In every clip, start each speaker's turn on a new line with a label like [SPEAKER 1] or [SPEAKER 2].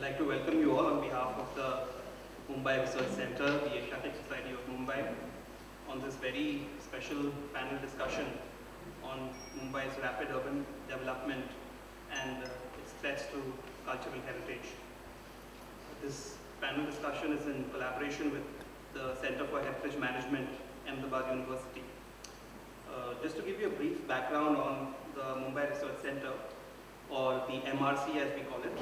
[SPEAKER 1] like to welcome you all on behalf of the Mumbai Research Center, the Asiatic Society of Mumbai, on this very special panel discussion on Mumbai's rapid urban development and its threats to cultural heritage. This panel discussion is in collaboration with the Center for Heritage Management, Ahmedabad University. Just to give you a brief background on the Mumbai Research Center, or the MRC as we call it.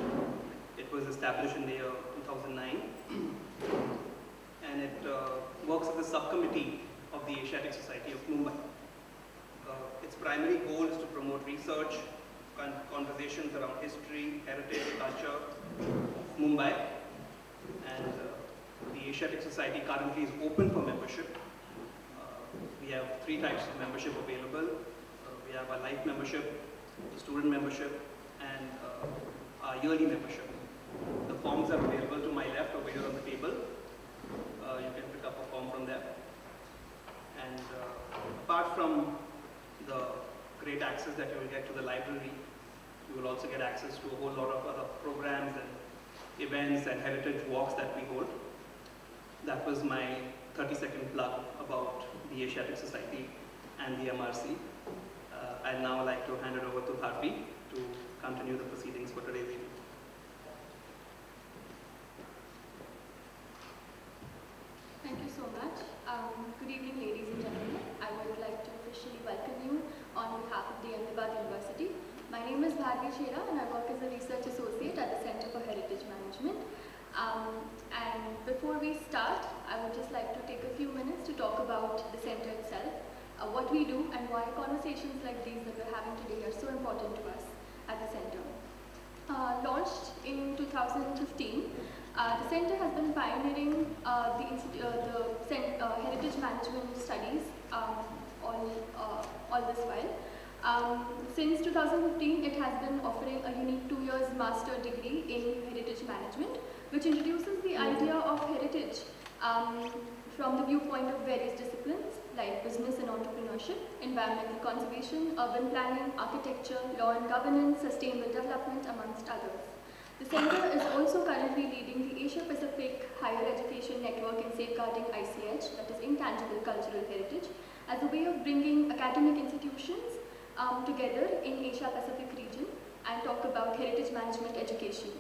[SPEAKER 1] It was established in the year 2009 and it works as a subcommittee of the Asiatic Society of Mumbai. Its primary goal is to promote research, conversations around history, heritage, culture of Mumbai, and the Asiatic Society currently is open for membership. We have 3 types of membership available. We have a life membership, the student membership, and our yearly membership. The forms are available to my left over here on the table. You can pick up a form from there. And apart from the great access that you will get to the library, you will also get access to a whole lot of other programs and events and heritage walks that we hold. That was my 30-second plug about the Asiatic Society and the MRC. I'd now like to hand it over to Harvey to continue the proceedings for today's evening.
[SPEAKER 2] Thank you so much. Good evening, ladies and gentlemen. I would like to officially welcome you on behalf of the Ahmedabad University. My name is Bhargavi Shera and I work as a research associate at the Center for Heritage Management. And before we start, I would just like to take a few minutes to talk about the center itself, what we do, and why conversations like these that we're having today are so important to us at the center. Launched in 2015, the center has been pioneering the heritage management studies all this while. Since 2015, it has been offering a unique 2 years master degree in heritage management, which introduces the idea of heritage from the viewpoint of various disciplines like business and entrepreneurship, environmental conservation, urban planning, architecture, law and governance, sustainable development, amongst others. The center is also currently leading the Asia-Pacific Higher Education Network in safeguarding ICH, that is Intangible Cultural Heritage, as a way of bringing academic institutions together in Asia-Pacific region and talk about heritage management education.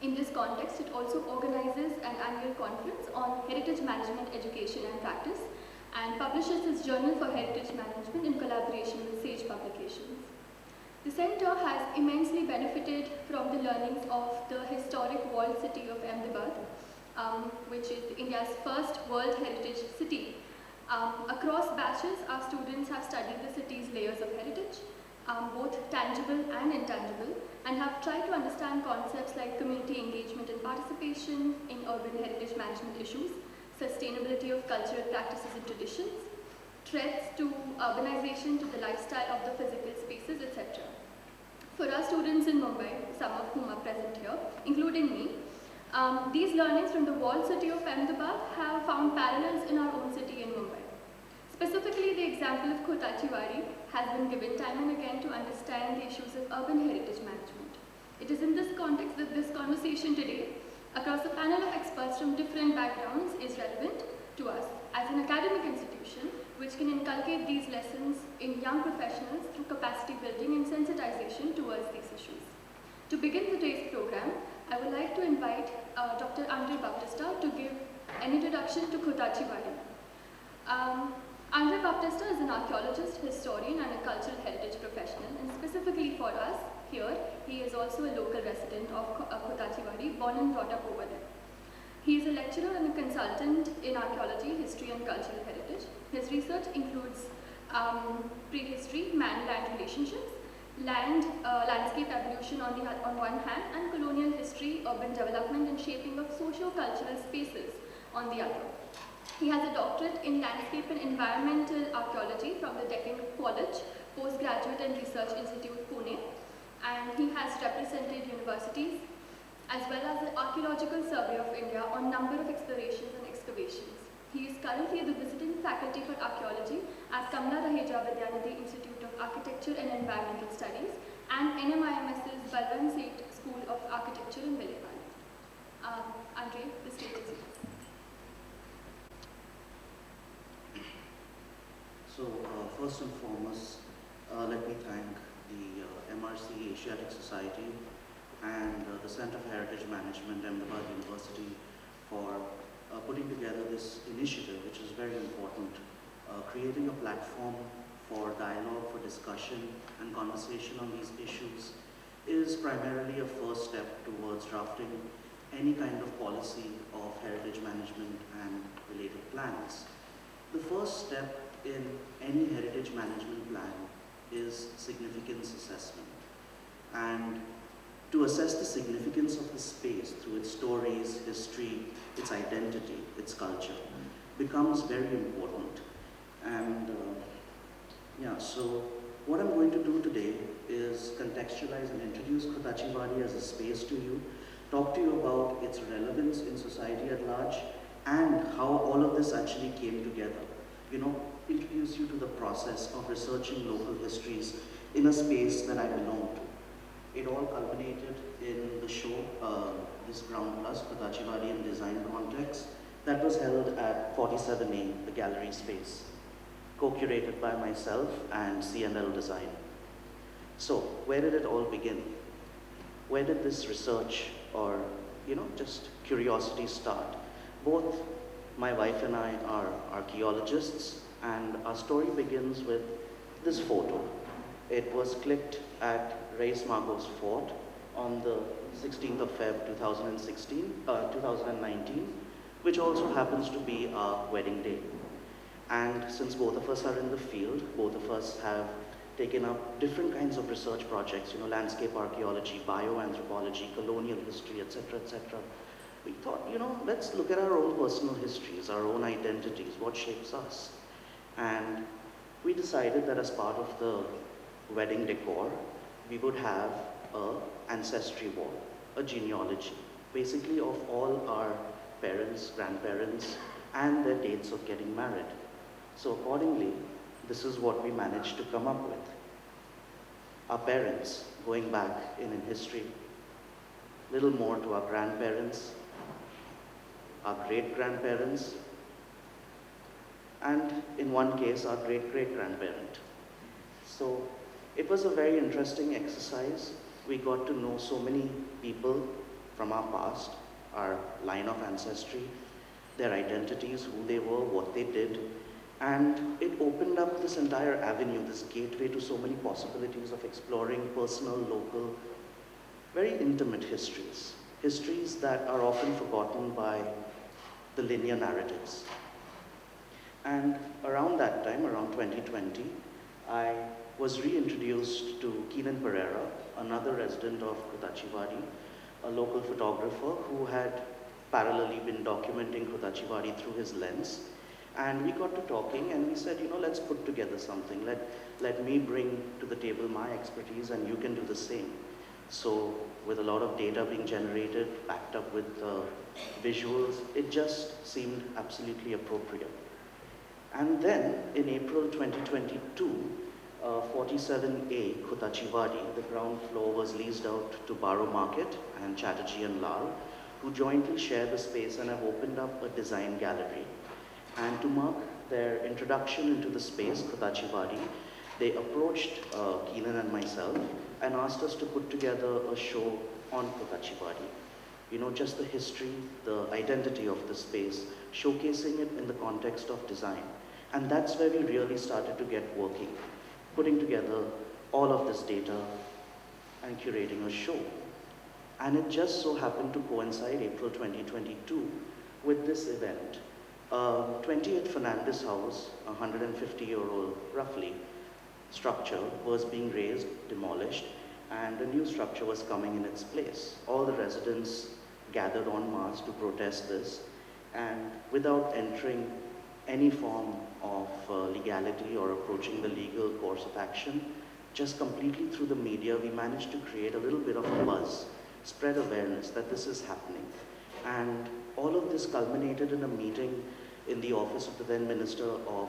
[SPEAKER 2] In this context, it also organizes an annual conference on heritage management education and practice and publishes its journal for heritage management in collaboration with Sage Publications. The center has immensely benefited from the learnings of the historic walled city of Ahmedabad, which is India's first World Heritage City. Across batches, our students have studied the city's layers of heritage, both tangible and intangible, and have tried to understand concepts like community engagement and participation in urban heritage management issues, sustainability of cultural practices and traditions, threats to urbanization, to the lifestyle of the physical spaces, etc. For our students in Mumbai, some of whom are present here, including me, these learnings from the walled city of Ahmedabad have found parallels in our own city in Mumbai. Specifically, the example of Kirtida has been given time and again to understand the issues of urban heritage management. It is in this context that this conversation today, across a panel of experts from different backgrounds, is relevant to us as an academic institution which can inculcate these lessons in young professionals through capacity building and sensitization towards these issues. To begin today's program, I would like to invite Dr. Andre Baptista to give an introduction to Kirtida. Andre Baptista is an archaeologist, historian, and a cultural heritage professional, and specifically for us here, he is also a local resident of Kirtida, born and brought up over there. He is a lecturer and a consultant in archaeology, history, and cultural heritage. His research includes prehistory, man-land relationships, landscape evolution on one hand, and colonial history, urban development, and shaping of socio-cultural spaces on the other. He has a doctorate in landscape and environmental archaeology from the Deccan College, Postgraduate and Research Institute, Pune, and he has represented universities as well as the Archaeological Survey of India on number of explorations and excavations. He is currently the visiting faculty for archaeology at Kamla Raheja Vidyanidhi Institute of Architecture and Environmental Studies and NMIMS's Balwant Seth School of Architecture in Vellipally. Andre, the stage is yours.
[SPEAKER 3] So first and foremost, let me thank the MRC Asiatic Society and the Center for Heritage Management, Ahmedabad University, for putting together this initiative, which is very important, creating a platform for dialogue, for discussion and conversation on these issues is primarily a first step towards drafting any kind of policy of heritage management and related plans. The first step in any heritage management plan is significance assessment. And to assess the significance of the space through its stories, history, its identity, its culture, becomes very important. And so what I'm going to do today is contextualize and introduce Khotachivadi as a space to you, talk to you about its relevance in society at large, and how all of this actually came together. Introduce you to the process of researching local histories in a space that I belong to. It all culminated in the show, this Ground Plus, Khotachivadi in Design Context, that was held at 47A, the gallery space, co-curated by myself and CNL Design. So, where did it all begin? Where did this research or, just curiosity start? Both my wife and I are archaeologists, and our story begins with this photo. It was clicked at Reis Magos Fort on the 16th of Feb 2019, which also happens to be our wedding day. And since both of us are in the field, both of us have taken up different kinds of research projects, landscape archaeology, bioanthropology, colonial history, etc., etc. We thought, let's look at our own personal histories, our own identities, what shapes us. And we decided that as part of the wedding decor, we would have an ancestry wall, a genealogy, basically of all our parents, grandparents, and their dates of getting married. So accordingly, this is what we managed to come up with. Our parents, going back in history, little more to our grandparents, our great-grandparents, and in one case, our great-great-grandparent. So it was a very interesting exercise. We got to know so many people from our past, our line of ancestry, their identities, who they were, what they did, and it opened up this entire avenue, this gateway to so many possibilities of exploring personal, local, very intimate histories. Histories that are often forgotten by the linear narratives. And around that time, around 2020, I was reintroduced to Keenan Pereira, another resident of Khotachivadi, a local photographer who had parallelly been documenting Khotachivadi through his lens. And we got to talking and we said, let's put together something. Let me bring to the table my expertise and you can do the same. So with a lot of data being generated, backed up with visuals, it just seemed absolutely appropriate. And then in April 2022, 47A Khotachivadi, the ground floor was leased out to Baro Market and Chatterjee and Lal, who jointly share the space and have opened up a design gallery. And to mark their introduction into the space, Khotachivadi, they approached Keelan and myself and asked us to put together a show on Khotachivadi. Just the history, the identity of the space, showcasing it in the context of design. And that's where we really started to get working, putting together all of this data and curating a show. And it just so happened to coincide April 2022 with this event. 28 Fernandez House, a 150-year-old roughly structure, was being razed, demolished, and a new structure was coming in its place. All the residents gathered en masse to protest this, and without entering any form of legality or approaching the legal course of action, just completely through the media, we managed to create a little bit of a buzz, spread awareness that this is happening. And all of this culminated in a meeting in the office of the then Minister of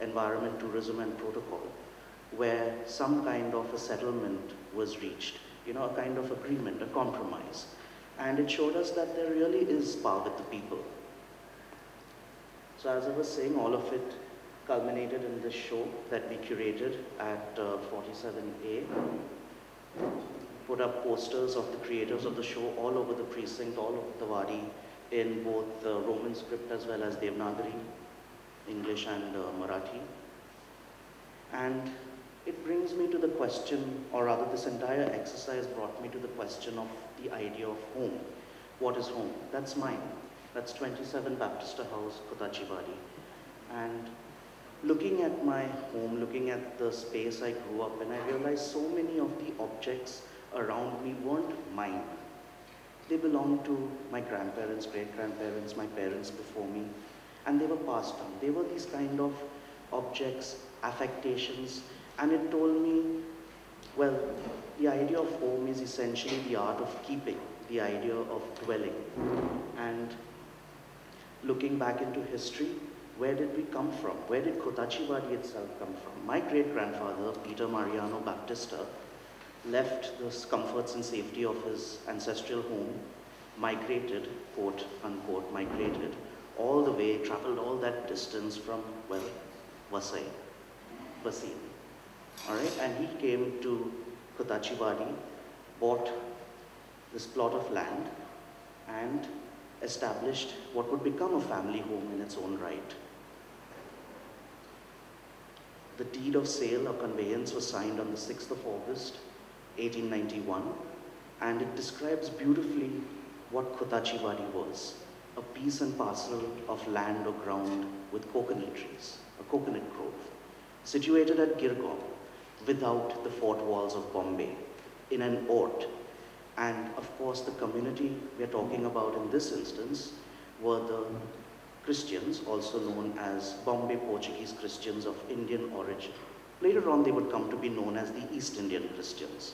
[SPEAKER 3] Environment, Tourism and Protocol, where some kind of a settlement was reached, a kind of agreement, a compromise. And it showed us that there really is power with the people. So as I was saying, all of it culminated in this show that we curated at 47A. Put up posters of the creators of the show all over the precinct, all over the Wadi, in both Roman script as well as Devanagari, English and Marathi. And it brings me to the question, or rather this entire exercise brought me to the question of the idea of home. What is home? That's mine. That's 27 Baptista House, Kotachi Wadi. And looking at my home, looking at the space I grew up in, I realized so many of the objects around me weren't mine. They belonged to my grandparents, great-grandparents, my parents before me, and they were passed on. They were these kind of objects, affectations, and it told me, well, the idea of home is essentially the art of keeping, the idea of dwelling. And looking back into history, where did we come from? Where did Kotachi Wadi itself come from? My great-grandfather, Peter Mariano Baptista, left the comforts and safety of his ancestral home, migrated, quote unquote, migrated, all the way, traveled all that distance from, well, Vasai, all right? And he came to Kotachi Wadi, bought this plot of land, and established what would become a family home in its own right. The deed of sale or conveyance was signed on the 6th of August, 1891, and it describes beautifully what Kotachi Wadi was, a piece and parcel of land or ground with coconut trees, a coconut grove, situated at Girgaon, without the fort walls of Bombay, in an ort. And of course, the community we are talking about in this instance were the Christians, also known as Bombay Portuguese Christians of Indian origin. Later on, they would come to be known as the East Indian Christians.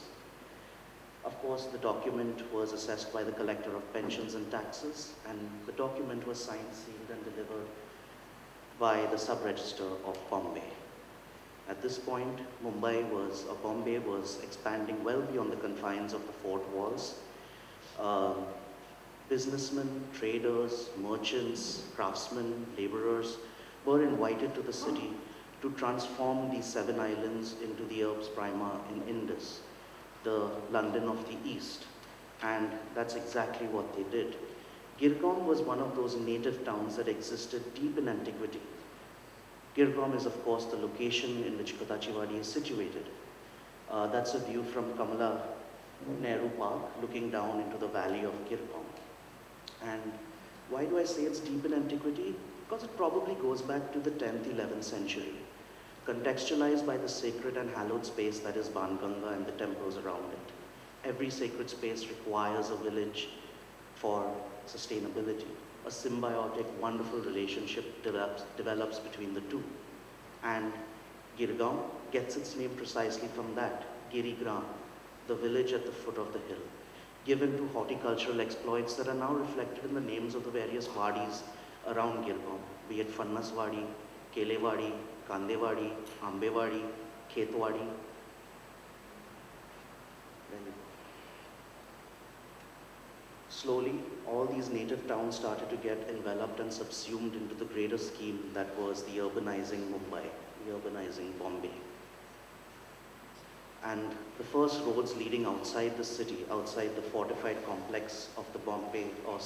[SPEAKER 3] Of course, the document was assessed by the collector of pensions and taxes, and the document was signed, sealed, and delivered by the sub-register of Bombay. At this point, Bombay was expanding well beyond the confines of the fort walls. Businessmen, traders, merchants, craftsmen, laborers were invited to the city to transform these 7 islands into the Urbs Prima In Indis, the London of the East. And that's exactly what they did. Girgaon was one of those native towns that existed deep in antiquity. Girgaon is, of course, the location in which Kotachi Wadi is situated. That's a view from Kamala Nehru Park, looking down into the valley of Girgaon. And why do I say it's deep in antiquity? Because it probably goes back to the 10th, 11th century, contextualized by the sacred and hallowed space that is Banganga and the temples around it. Every sacred space requires a village for sustainability. A symbiotic, wonderful relationship develops between the two. And Girgaon gets its name precisely from that, Girigram, the village at the foot of the hill, given to horticultural exploits that are now reflected in the names of the various wadis around Girgaon, be it Fannas Wadi, Kele Wadi, Kande Wadi, Ambe Wadi, Khet Wadi. Slowly, all these native towns started to get enveloped and subsumed into the greater scheme that was the urbanizing Mumbai, the urbanizing Bombay. And the first roads leading outside the city, outside the fortified complex of the Bombay or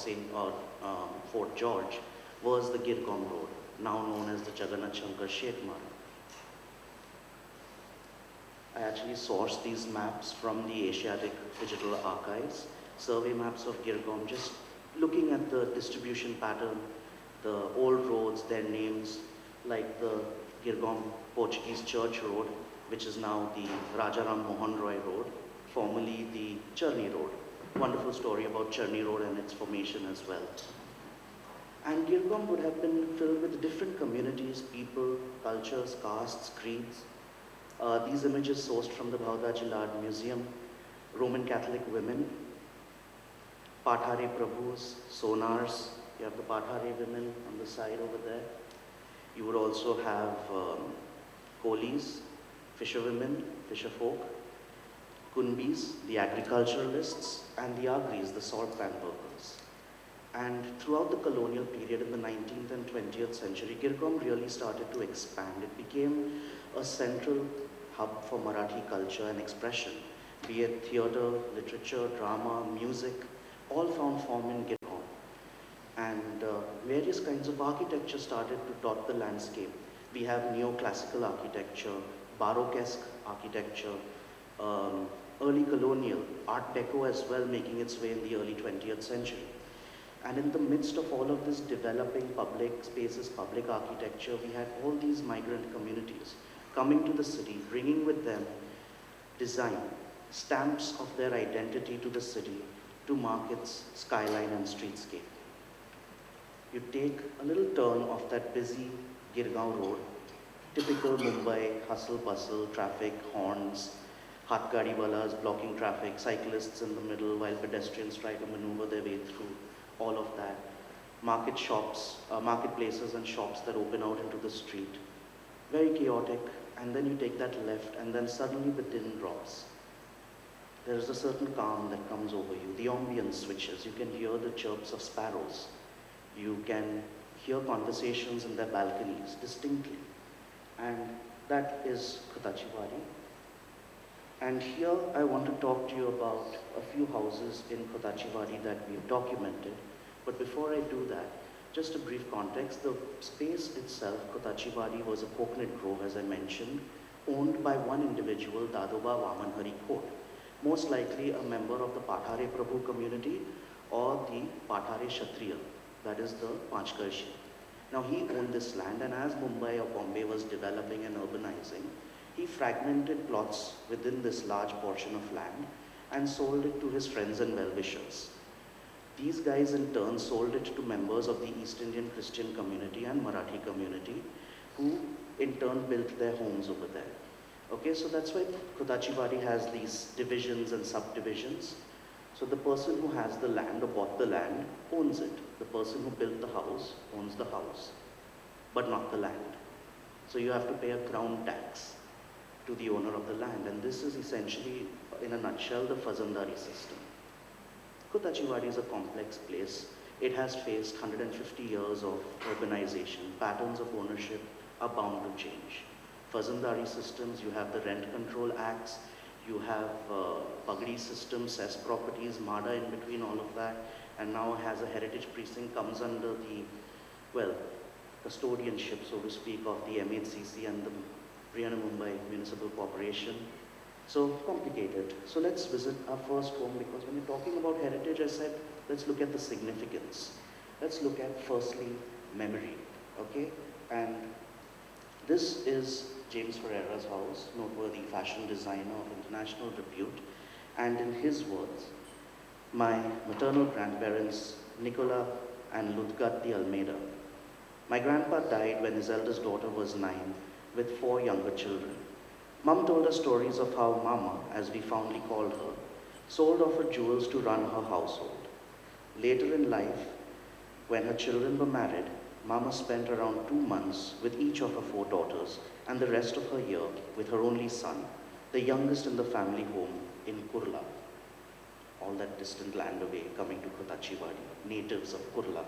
[SPEAKER 3] Fort George, was the Girgaon Road, now known as the Jagannath Shankar Shet Marg. I actually sourced these maps from the Asiatic Digital Archives, survey maps of Girgaon, just looking at the distribution pattern, the old roads, their names, like the Girgaon Portuguese Church Road, which is now the Rajaram Mohan Roy Road, formerly the Churni Road. Wonderful story about Churni Road and its formation as well. And Girgaon would have been filled with different communities, people, cultures, castes, creeds. These images sourced from the Bhavdaji Lad Museum, Roman Catholic women, Pathare Prabhus, Sonars. You have the Pathare women on the side over there. You would also have Kolis, fisherwomen, fisherfolk. Kunbis, the agriculturalists, and the Agris, the salt pan workers. And throughout the colonial period in the 19th and 20th century, Girgaon really started to expand. It became a central hub for Marathi culture and expression, be it theatre, literature, drama, music, all found form in Girgaon. And various kinds of architecture started to dot the landscape. We have neoclassical architecture, Baroque-esque architecture, early colonial, Art Deco as well, making its way in the early 20th century. And in the midst of all of this developing public spaces, public architecture, we had all these migrant communities coming to the city, bringing with them design, stamps of their identity to the city, to mark its skyline and streetscape. You take a little turn off that busy Girgaon road, typical Mumbai hustle bustle, traffic, horns, hatgadiwalas blocking traffic, cyclists in the middle while pedestrians try to maneuver their way through, all of that. Market shops, marketplaces and shops that open out into the street. Very chaotic, and then you take that left and then suddenly the din drops. There is a certain calm that comes over you. The ambience switches. You can hear the chirps of sparrows. You can hear conversations in their balconies distinctly. And that is Kotachiwadi. And here I want to talk to you about a few houses in Kotachiwadi that we've documented. But before I do that, just a brief context. The space itself, Kotachiwadi, was a coconut grove, as I mentioned, owned by one individual, Dadoba Vamanhari Kot, most likely a member of the Pathare Prabhu community or the Pathare Kshatriya, that is the Panchkarshi. Now he owned this land, and as Mumbai or Bombay was developing and urbanizing, he fragmented plots within this large portion of land and sold it to his friends and well-wishers. These guys in turn sold it to members of the East Indian Christian community and Marathi community, who in turn built their homes over there. Okay, so that's why Kotachiwadi has these divisions and subdivisions. So the person who has the land or bought the land owns it. The person who built the house owns the house, but not the land. So you have to pay a crown tax to the owner of the land, and this is essentially, in a nutshell, the Fazandari system. Kotachiwadi is a complex place. It has faced 150 years of urbanization. Patterns of ownership are bound to change. Fazandari systems, you have the rent control acts, you have Pagdi systems, cess properties, MADA in between all of that, and now has a heritage precinct, comes under the, well, custodianship, so to speak, of the MHCC and the Brimming Mumbai Municipal Corporation. So complicated. So let's visit our first home, because when you're talking about heritage, I said, let's look at the significance. Let's look at firstly memory, okay? And this is James Ferreira's house, noteworthy fashion designer of international repute. And in his words, my maternal grandparents, Nicola and Ludgat de Almeida. My grandpa died when his eldest daughter was 9, with 4 younger children. Mum told us stories of how Mama, as we fondly called her, sold off her jewels to run her household. Later in life, when her children were married, Mama spent around 2 months with each of her 4 daughters and the rest of her year with her only son, the youngest in the family home in Kurla. All that distant land away, coming to Kotachiwadi, natives of Kurla.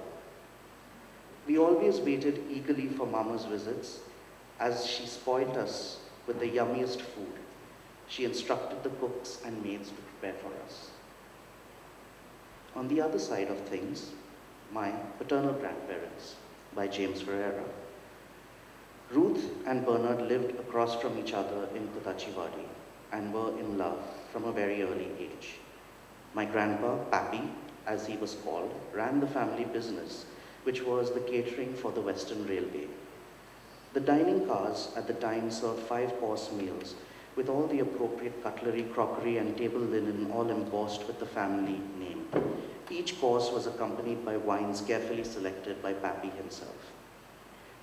[SPEAKER 3] We always waited eagerly for Mama's visits, as she spoiled us with the yummiest food. She instructed the cooks and maids to prepare for us. On the other side of things, my paternal grandparents, by James Ferreira. Ruth and Bernard lived across from each other in Kotachiwadi and were in love from a very early age. My grandpa, Pappy, as he was called, ran the family business, which was the catering for the Western Railway. The dining cars at the time served 5-course meals with all the appropriate cutlery, crockery, and table linen all embossed with the family name. Each course was accompanied by wines carefully selected by Pappy himself.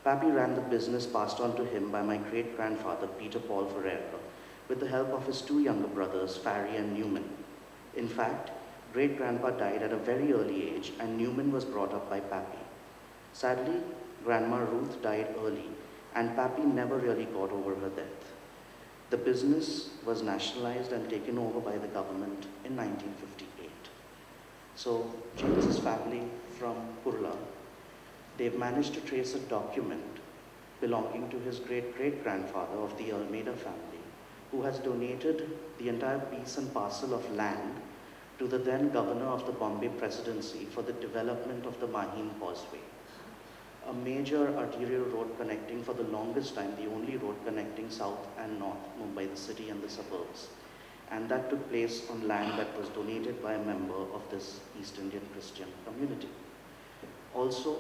[SPEAKER 3] Pappy ran the business passed on to him by my great-grandfather, Peter Paul Ferreira, with the help of his 2 younger brothers, Farry and Newman. In fact, great-grandpa died at a very early age, and Newman was brought up by Pappy. Sadly, Grandma Ruth died early, and Pappy never really got over her death. The business was nationalized and taken over by the government in 1958. So James's family from Kurla, they've managed to trace a document belonging to his great-great-grandfather of the Almeida family, who has donated the entire piece and parcel of land to the then governor of the Bombay presidency for the development of the Mahim Causeway, a major arterial road connecting, for the longest time, the only road connecting south and north Mumbai, the city and the suburbs. And that took place on land that was donated by a member of this East Indian Christian community. Also,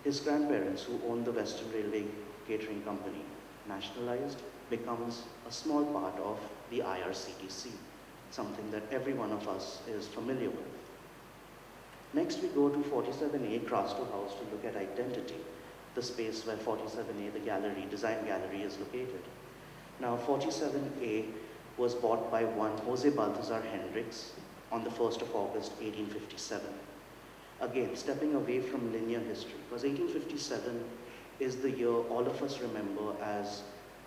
[SPEAKER 3] his grandparents, who owned the Western Railway Catering Company, nationalized, becomes a small part of the IRCTC, something that every one of us is familiar with. Next, we go to 47A Crasto House to look at identity, the space where 47A, the gallery, design gallery, is located. Now, 47A was bought by one Jose Balthazar Hendricks on the 1st of August, 1857. Again, stepping away from linear history, because 1857 is the year all of us remember as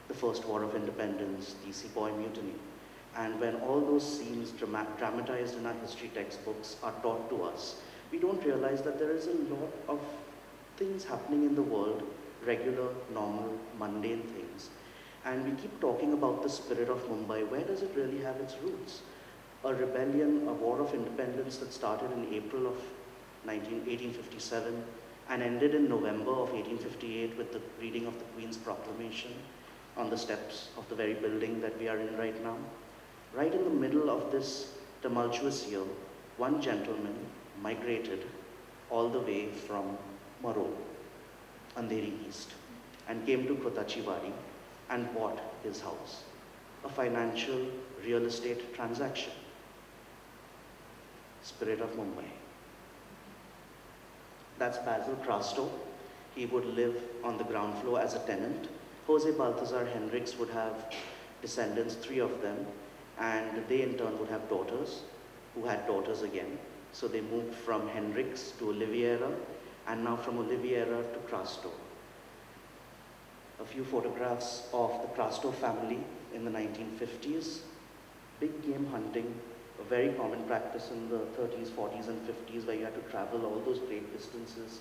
[SPEAKER 3] the First War of Independence, the Sepoy Mutiny. And when all those scenes dramatized in our history textbooks are taught to us, we don't realize that there is a lot of things happening in the world, regular, normal, mundane things. And we keep talking about the spirit of Mumbai. Where does it really have its roots? A rebellion, a war of independence that started in April of 1857 and ended in November of 1858 with the reading of the Queen's Proclamation on the steps of the very building that we are in right now. Right in the middle of this tumultuous year, one gentleman migrated all the way from Marol, Andheri East, and came to Kotachiwadi and bought his house. A financial real estate transaction. Spirit of Mumbai. That's Basil Crasto. He would live on the ground floor as a tenant. Jose Balthazar Hendricks would have descendants, 3 of them, and they in turn would have daughters, who had daughters again. So they moved from Hendricks to Oliveira, and now from Oliveira to Crasto. A few photographs of the Crasto family in the 1950s. Big game hunting, a very common practice in the 30s, 40s, and 50s, where you had to travel all those great distances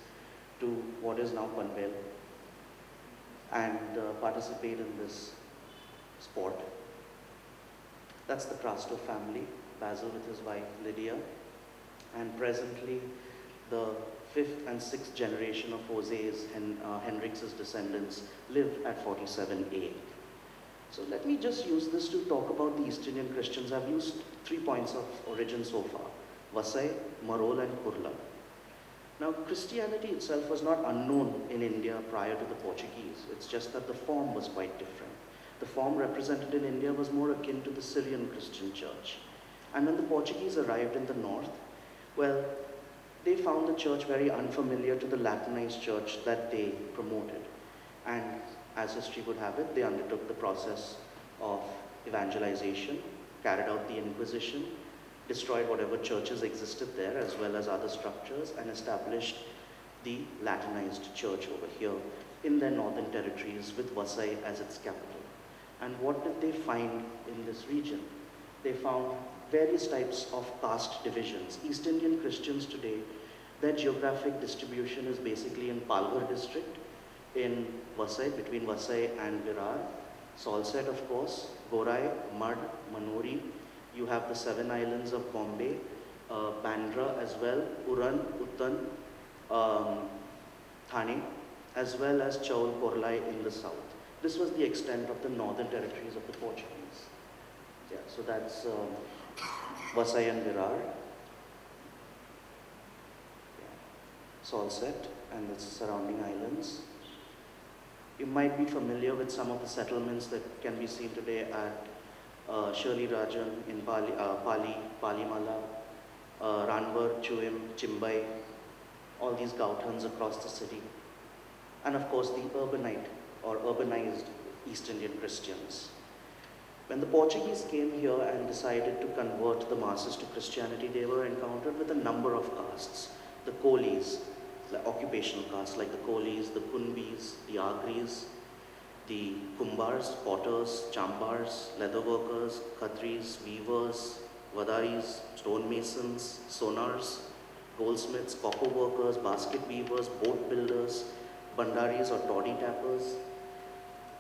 [SPEAKER 3] to what is now Panvel and participate in this sport. That's the Crasto family, Basil with his wife Lydia, and presently the 5th and 6th generation of Jose's and Hendricks' descendants live at 47A. So let me just use this to talk about the East Indian Christians. I've used 3 points of origin so far: Vasai, Marol, and Kurla. Now, Christianity itself was not unknown in India prior to the Portuguese. It's just that the form was quite different. The form represented in India was more akin to the Syrian Christian church. And when the Portuguese arrived in the north, well, they found the church very unfamiliar to the Latinized church that they promoted. And as history would have it, they undertook the process of evangelization, carried out the Inquisition, destroyed whatever churches existed there as well as other structures, and established the Latinized church over here in their northern territories with Vasai as its capital. And what did they find in this region? They found various types of caste divisions. East Indian Christians today, their geographic distribution is basically in Palghar district, in Vasai, between Vasai and Virar, Salsett of course, Gorai, Mud, Manori. You have the 7 islands of Bombay, Bandra as well, Uran, Uttan, Thane, as well as Chaul, Korlai in the south. This was the extent of the northern territories of the Portuguese. Yeah, so that's Vasai and Virar, Salsett and its surrounding islands. You might be familiar with some of the settlements that can be seen today at Shirley Rajan in Palimala, Ranvar, Chuim, Chimbai, all these Gauthans across the city. And of course the urbanized East Indian Christians. When the Portuguese came here and decided to convert the masses to Christianity, they were encountered with a number of castes. The Kolis, the occupational castes like the Kolis, the Kunbis, the Agris, the kumbars, potters, chambars, leather workers, khatris, weavers, vadaris, stonemasons, sonars, goldsmiths, copper workers, basket weavers, boat builders, bandaris or toddy tappers.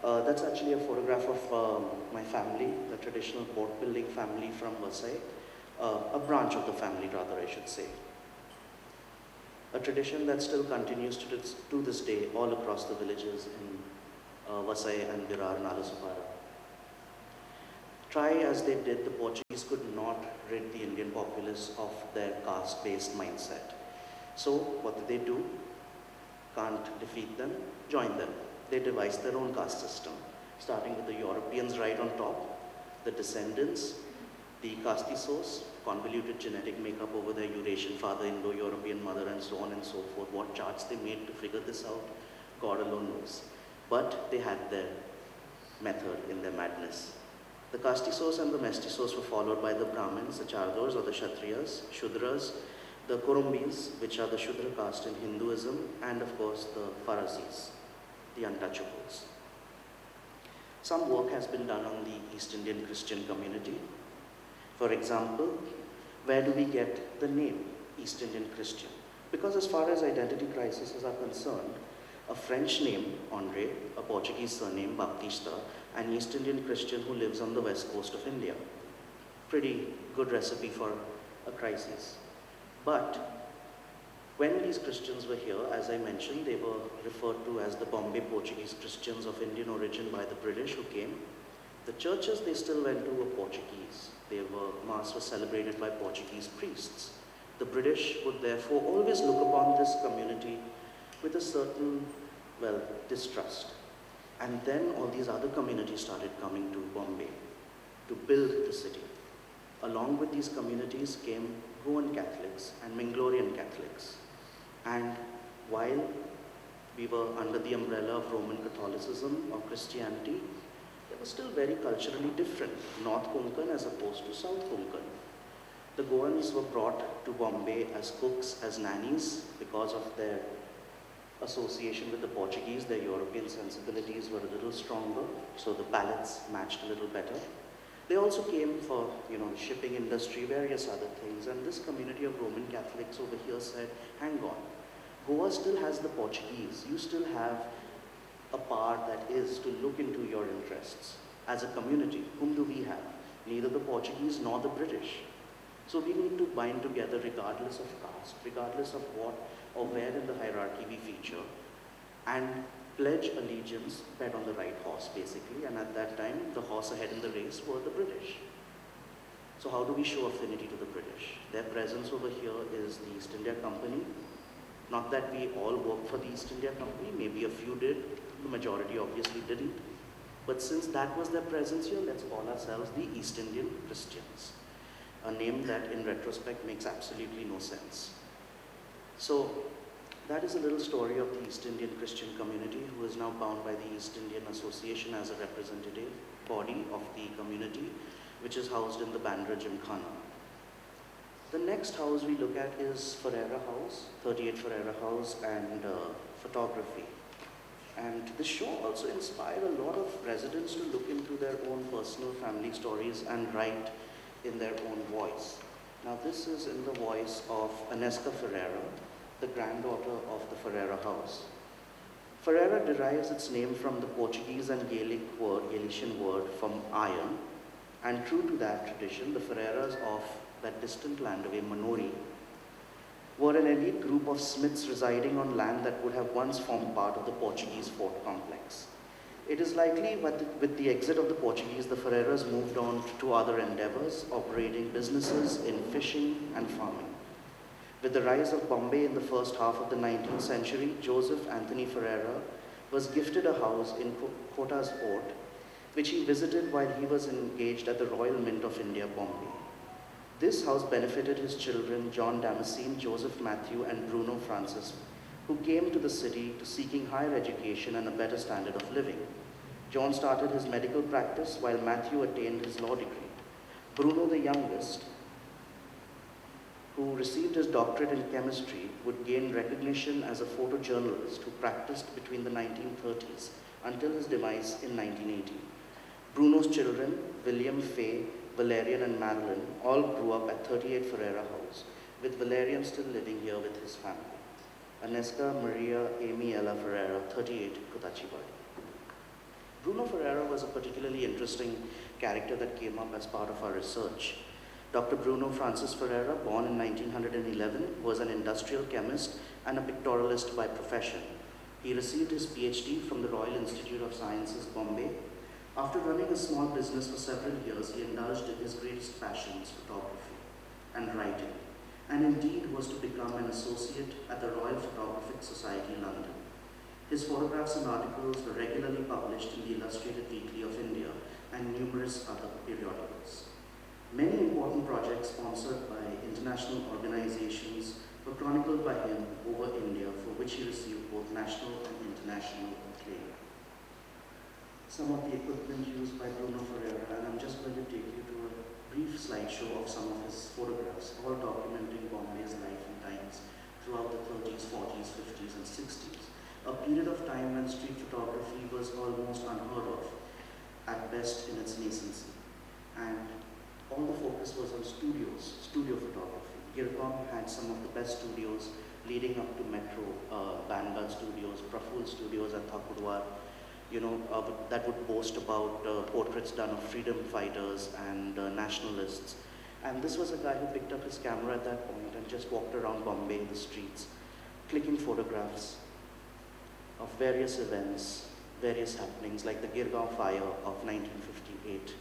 [SPEAKER 3] That's actually a photograph of my family, the traditional boat building family from Vasai, a branch of the family rather I should say. A tradition that still continues to this day all across the villages in Vasai and Virar, Nalasupara. Try as they did, the Portuguese could not rid the Indian populace of their caste-based mindset. So what did they do? Can't defeat them, join them. They devised their own caste system, starting with the Europeans right on top, the descendants, the castissos, convoluted genetic makeup over their Eurasian father, Indo-European mother, and so on and so forth. What charts they made to figure this out, God alone knows. But they had their method in their madness. The castissos and the mestissos were followed by the Brahmins, the Chardors or the Kshatriyas, Shudras, the Kurumbis, which are the Shudra caste in Hinduism, and of course the Pharisees, the untouchables. Some work has been done on the East Indian Christian community. For example, where do we get the name East Indian Christian? Because as far as identity crises are concerned, a French name, André, a Portuguese surname, Baptista, an East Indian Christian who lives on the west coast of India. Pretty good recipe for a crisis. But when these Christians were here, as I mentioned, they were referred to as the Bombay Portuguese Christians of Indian origin by the British who came. The churches they still went to were Portuguese. Mass was celebrated by Portuguese priests. The British would therefore always look upon this community with a certain, distrust. And then all these other communities started coming to Bombay to build the city. Along with these communities came Goan Catholics and Mangalorian Catholics. And while we were under the umbrella of Roman Catholicism or Christianity, they were still very culturally different, North Konkan as opposed to South Konkan. The Goans were brought to Bombay as cooks, as nannies, because of their association with the Portuguese. Their European sensibilities were a little stronger, so the palates matched a little better. They also came for, shipping industry, various other things, and this community of Roman Catholics over here said, hang on, Goa still has the Portuguese. You still have a power that is to look into your interests. As a community, whom do we have? Neither the Portuguese nor the British. So we need to bind together regardless of caste, regardless of what or where in the hierarchy we feature, and pledge allegiance, bet on the right horse basically, and at that time the horse ahead in the race were the British. So how do we show affinity to the British? Their presence over here is the East India Company. Not that we all work for the East India Company, maybe a few did, the majority obviously didn't. But since that was their presence here, let's call ourselves the East Indian Christians. A name that in retrospect makes absolutely no sense. So that is a little story of the East Indian Christian community, who is now bound by the East Indian Association as a representative body of the community, which is housed in the Bandra Gymkhana. The next house we look at is Ferreira House, 38 Ferreira House, and photography. And this show also inspired a lot of residents to look into their own personal family stories and write in their own voice. Now this is in the voice of Anesca Ferreira, the granddaughter of the Ferreira House. Ferreira derives its name from the Portuguese and Galician word from iron, and true to that tradition, the Ferreiras of that distant land away, Manori, were an elite group of smiths residing on land that would have once formed part of the Portuguese fort complex. It is likely that with the exit of the Portuguese, the Ferreiras moved on to other endeavors, operating businesses in fishing and farming. With the rise of Bombay in the first half of the 19th century, Joseph Anthony Ferreira was gifted a house in Kota's Port, which he visited while he was engaged at the Royal Mint of India, Bombay. This house benefited his children, John Damascene, Joseph Matthew, and Bruno Francis, who came to the city to seeking higher education and a better standard of living. John started his medical practice while Matthew attained his law degree. Bruno, the youngest, who received his doctorate in chemistry, would gain recognition as a photojournalist who practiced between the 1930s until his demise in 1980. Bruno's children, William, Faye, Valerian and Marilyn, all grew up at 38 Ferreira House, with Valerian still living here with his family. Anesca Maria Amy Ella Ferreira, 38, Kutachibadi. Bruno Ferreira was a particularly interesting character that came up as part of our research. Dr. Bruno Francis Ferreira, born in 1911, was an industrial chemist and a pictorialist by profession. He received his PhD from the Royal Institute of Sciences, Bombay. After running a small business for several years, he indulged in his greatest passions, photography and writing, and indeed was to become an associate at the Royal Photographic Society, London. His photographs and articles were regularly published in the Illustrated Weekly of India and numerous other periodicals. Many important projects sponsored by international organizations were chronicled by him over India, for which he received both national and international acclaim. Some of the equipment used by Bruno Ferreira, and I'm just going to take you to a brief slideshow of some of his photographs, all documenting Bombay's life and times throughout the 30s, 40s, 50s, and 60s. A period of time when street photography was almost unheard of, at best in its nascency. And all the focus was on studios, studio photography. Girgaon had some of the best studios leading up to Metro, Bangalore studios, Praful studios at Thakurwar, that would boast about portraits done of freedom fighters and nationalists. And this was a guy who picked up his camera at that point and just walked around Bombay in the streets, clicking photographs of various events, various happenings, like the Girgaon fire of 1958.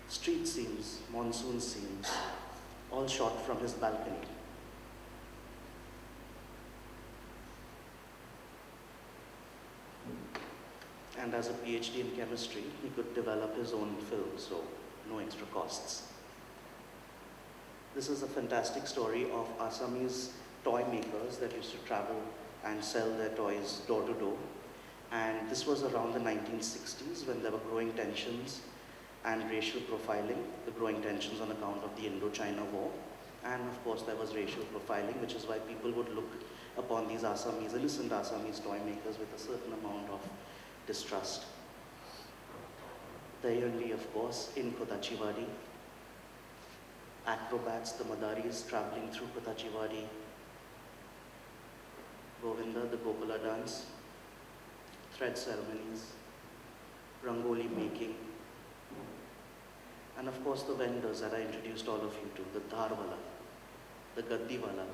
[SPEAKER 3] Street scenes, monsoon scenes, all shot from his balcony. And as a PhD in chemistry, he could develop his own film, so no extra costs. This is a fantastic story of Assamese toy makers that used to travel and sell their toys door to door. And this was around the 1960s when there were growing tensions and racial profiling, the growing tensions on account of the Indo-China War. And of course there was racial profiling, which is why people would look upon these Assamese, innocent Assamese toy makers with a certain amount of distrust. Dayanli, of course, in Kutachibadi. Acrobats, the Madaris traveling through Kutachibadi. Govinda, the Gopala dance. Thread ceremonies. Rangoli making. And of course the vendors that I introduced all of you to, the Dharwala, the Gaddiwala,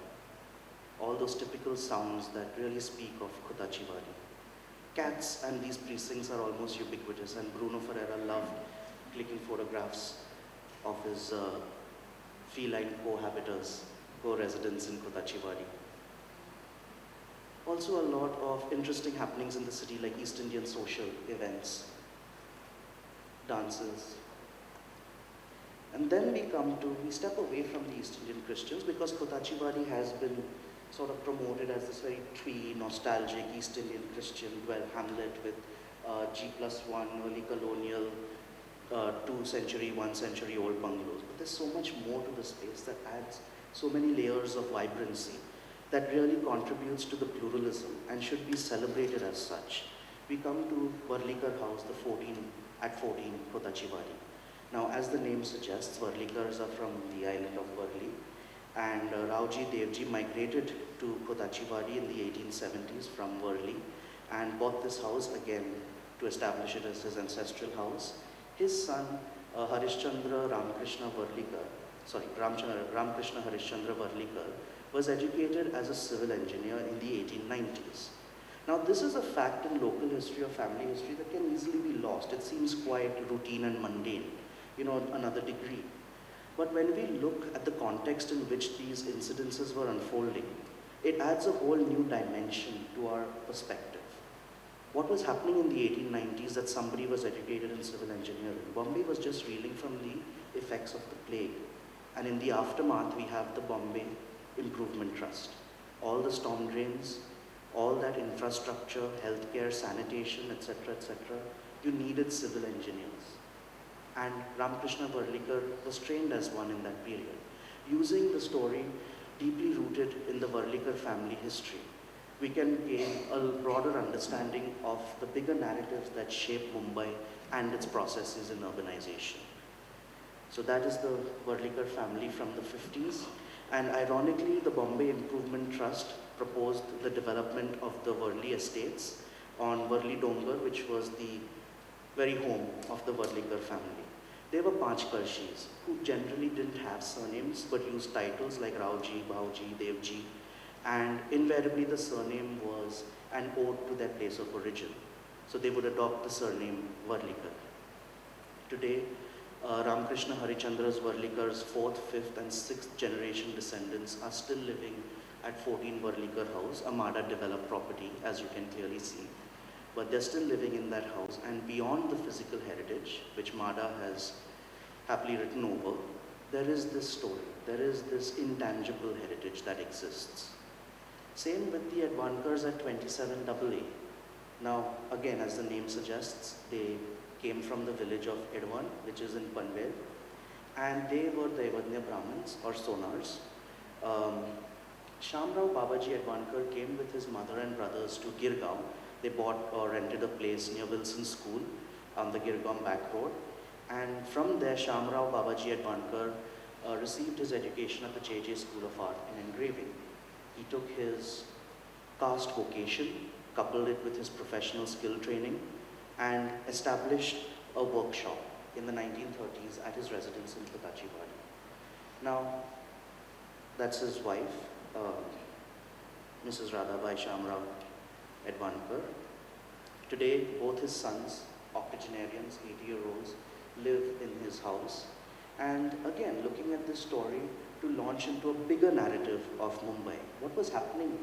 [SPEAKER 3] all those typical sounds that really speak of Kutachibadi. Cats and these precincts are almost ubiquitous, and Bruno Ferreira loved clicking photographs of his feline cohabitants, co-residents in Kutachibadi. Also a lot of interesting happenings in the city, like East Indian social events, dances. And then we step away from the East Indian Christians, because Kutachibadi has been sort of promoted as this very twee, nostalgic East Indian Christian dwell hamlet with G+1 early colonial 2-century, 1-century-old bungalows. But there's so much more to the space that adds so many layers of vibrancy that really contributes to the pluralism and should be celebrated as such. We come to Varlikar House, at 14, Kutachibadi. Now, as the name suggests, Varlikars are from the island of Varli. And Rauji Devji migrated to Kutachibadi in the 1870s from Worli and bought this house again to establish it as his ancestral house. His son, Harishchandra Ramakrishna Harishchandra Varlikar, was educated as a civil engineer in the 1890s. Now, this is a fact in local history or family history that can easily be lost. It seems quite routine and mundane, another degree. But when we look at the context in which these incidences were unfolding, it adds a whole new dimension to our perspective. What was happening in the 1890s that somebody was educated in civil engineering? Bombay was just reeling from the effects of the plague. And in the aftermath, we have the Bombay Improvement Trust. All the storm drains, all that infrastructure, healthcare, sanitation, etc., you needed civil engineers. And Ramakrishna Varlikar was trained as one in that period, using the story deeply rooted in the Varlikar family history. we can gain a broader understanding of the bigger narratives that shape Mumbai and its processes in urbanization. So that is the Worlikar family from the 50s. And ironically, the Bombay Improvement Trust proposed the development of the Worli estates on Worli Dongar, which was the very home of the Worlikar family. They were Panchkarshis, who generally didn't have surnames but used titles like Raoji, Bauji, Devji, and invariably the surname was an ode to their place of origin. So they would adopt the surname Worlikar. Today, Ramakrishna Harichandra's Worlikar's 4th, 5th and 6th generation descendants are still living at 14 Worlikar House, a MADA developed property, as you can clearly see. But they're still living in that house, and beyond the physical heritage, which MADA has happily written over, there is this story, there is this intangible heritage that exists. Same with the Advankars at 27AA. Now, again, as the name suggests, they came from the village of Edwan, which is in Panvel, and they were Daivadnya Brahmins or Sonars. Shamrao Babaji Advankar came with his mother and brothers to Girgaon. They bought or rented a place near Wilson School on the Girgaon back road. And from there, Shamrao Babaji Advankar received his education at the JJ School of Art in Engraving. He took his caste vocation, coupled it with his professional skill training, and established a workshop in the 1930s at his residence in Kotachiwadi. Now, that's his wife, Mrs. Radhabai Shamrao Advankar. Today, both his sons, octogenarians, 80-year-olds, live in his house. And again, looking at this story to launch into a bigger narrative of Mumbai. What was happening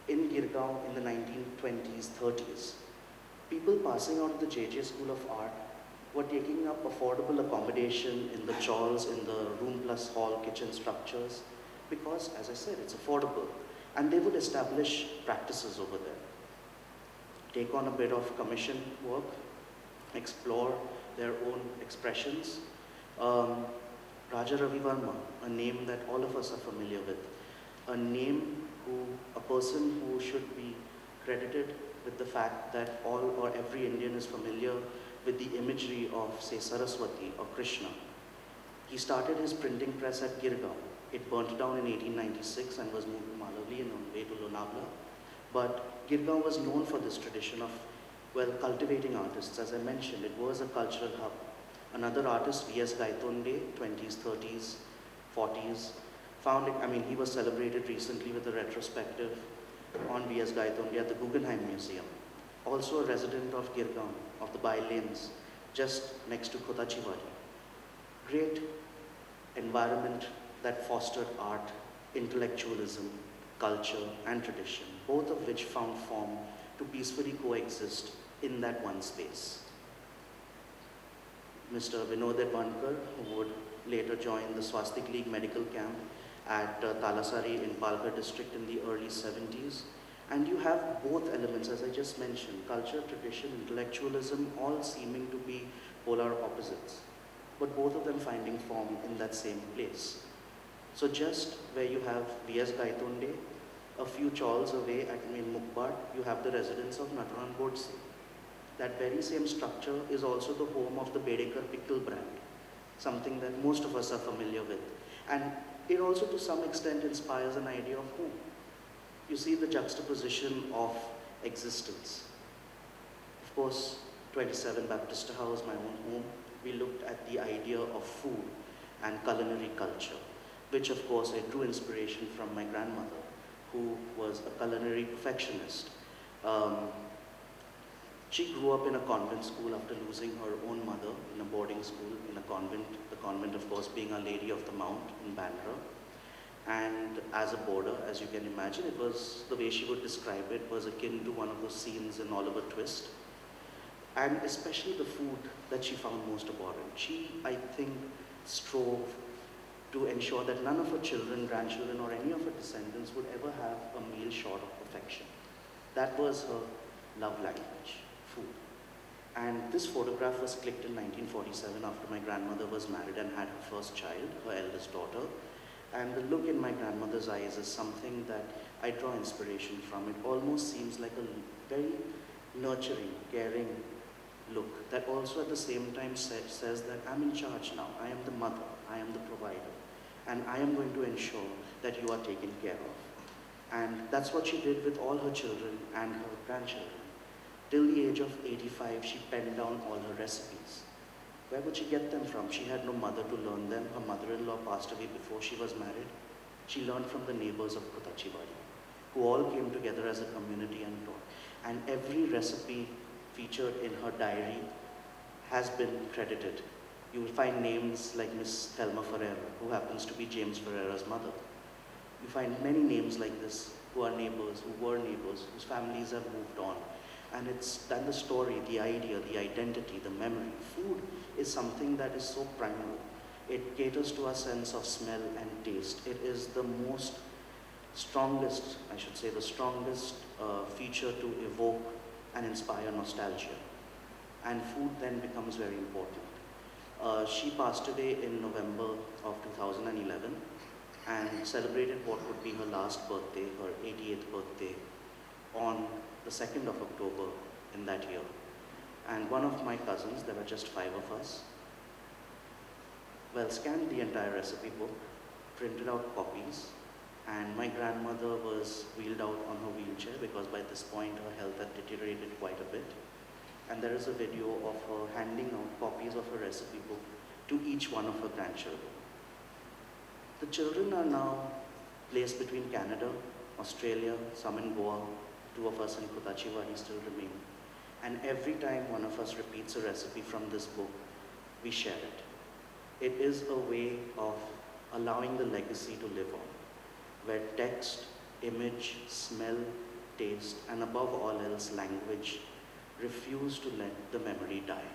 [SPEAKER 3] in Girgaon in the 1920s, 30s? People passing out of the JJ School of Art were taking up affordable accommodation in the chawls, in the room plus hall kitchen structures, because, as I said, it's affordable. And they would establish practices over there. Take on a bit of commission work, explore their own expressions. Raja Ravi Varma, a name that all of us are familiar with, a person who should be credited with the fact that all or every Indian is familiar with the imagery of, say, Saraswati or Krishna. He started his printing press at Girgaon. It burnt down in 1896 and was moved to Malavli and on the way to Lonavala. But Girgaon was known for this tradition of, well, cultivating artists. As I mentioned, it was a cultural hub. Another artist, V.S. Gaitonde, 20s, 30s, 40s, found it, he was celebrated recently with a retrospective on V.S. Gaitonde at the Guggenheim Museum. Also a resident of Girgaon, of the Bai Lanes, just next to Kotachiwadi. Great environment that fostered art, intellectualism, culture, and tradition, both of which found form to peacefully coexist in that one space. Mr. Vinod Advankar, who would later join the Swastik League medical camp at Talasari in Palghar district in the early 70s. And you have both elements, as I just mentioned, culture, tradition, intellectualism, all seeming to be polar opposites, but both of them finding form in that same place. So just where you have V.S. Gaitonde, a few chawls away at Mukbad, you have the residence of Nathuran Godse. That very same structure is also the home of the Bedekar Pickle brand, something that most of us are familiar with. And it also to some extent inspires an idea of home. You see the juxtaposition of existence. Of course, 27 Baptista House, my own home, we looked at the idea of food and culinary culture, which of course I drew inspiration from my grandmother, who was a culinary perfectionist. She grew up in a convent school after losing her own mother in a boarding school in a convent, the convent of course being Our Lady of the Mount in Bandra. And as a boarder, as you can imagine, it was, the way she would describe it, was akin to one of those scenes in Oliver Twist. And especially the food that she found most abhorrent. She, I think, strove to ensure that none of her children, grandchildren, or any of her descendants would ever have a meal short of perfection. That was her love language, food. And this photograph was clicked in 1947 after my grandmother was married and had her first child, her eldest daughter. And the look in my grandmother's eyes is something that I draw inspiration from. It almost seems like a very nurturing, caring look that also at the same time says that I'm in charge now. I am the mother, I am the provider, and I am going to ensure that you are taken care of. And that's what she did with all her children and her grandchildren. Till the age of 85, she penned down all her recipes. Where would she get them from? She had no mother to learn them. Her mother-in-law passed away before she was married. She learned from the neighbors of Kirtida, who all came together as a community and taught. And every recipe featured in her diary has been credited. You will find names like Miss Thelma Ferreira, who happens to be James Ferreira's mother. You find many names like this who are neighbors, who were neighbors, whose families have moved on. And the story, the idea, the identity, the memory. Food is something that is so primal. It caters to our sense of smell and taste. It is the strongest feature to evoke and inspire nostalgia. And food then becomes very important. She passed away in November of 2011 and celebrated what would be her last birthday, her 88th birthday, on the 2nd of October in that year. And one of my cousins, there were just 5 of us, scanned the entire recipe book, printed out copies, and my grandmother was wheeled out on her wheelchair because by this point her health had deteriorated quite a bit. And there is a video of her handing out copies of her recipe book to each one of her grandchildren. The children are now placed between Canada, Australia, some in Goa, 2 of us in Kutachivadi still remain. And every time one of us repeats a recipe from this book, we share it. It is a way of allowing the legacy to live on, where text, image, smell, taste, and above all else, language, refuse to let the memory die.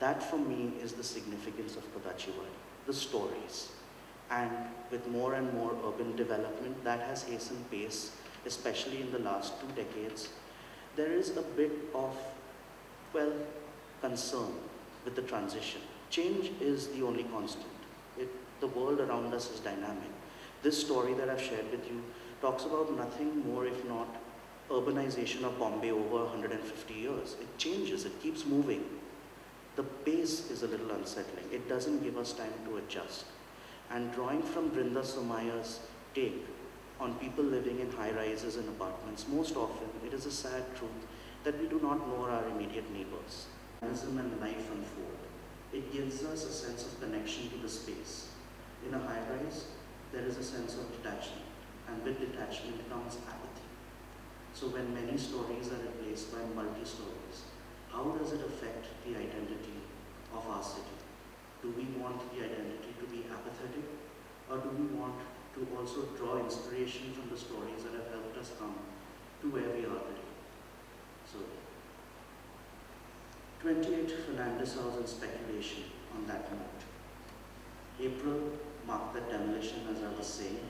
[SPEAKER 3] That for me is the significance of Kutachivadi, the stories. And with more and more urban development, that has hastened pace, especially in the last 2 decades. There is a bit of, concern with the transition. Change is the only constant. The world around us is dynamic. This story that I've shared with you talks about nothing more if not urbanization of Bombay over 150 years. It changes, it keeps moving. The pace is a little unsettling. It doesn't give us time to adjust. And drawing from Brinda Somaya's take on people living in high-rises and apartments, most often it is a sad truth that we do not know our immediate neighbors. Urbanism and life unfold. It gives us a sense of connection to the space. In a high-rise, there is a sense of detachment, and with detachment comes apathy. So when many stories are replaced by multi-stories, how does it affect the identity of our city? Do we want the identity to be apathetic, or do we want to also draw inspiration from the stories that have helped us come to where we are today? So, 28 Fernandez House and speculation on that note. April marked the demolition, as I was saying,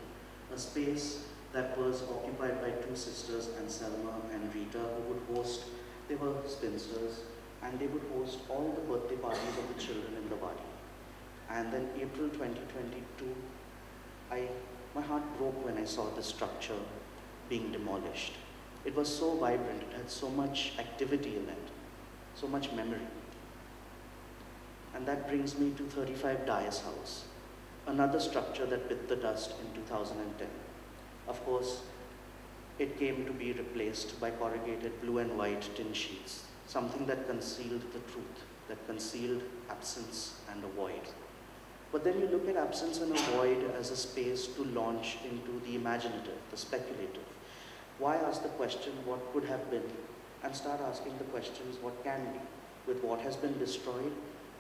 [SPEAKER 3] a space that was occupied by 2 sisters, Anselma and Rita, who would host, they were spinsters, and they would host all the birthday parties of the children in the body. And then April 2022, my heart broke when I saw the structure being demolished. It was so vibrant, it had so much activity in it, so much memory. And that brings me to 35 Dias House, another structure that bit the dust in 2010. Of course, it came to be replaced by corrugated blue and white tin sheets, something that concealed the truth, that concealed absence and a void. But then you look at absence and a void as a space to launch into the imaginative, the speculative. Why ask the question, what could have been, and start asking the questions, what can be, with what has been destroyed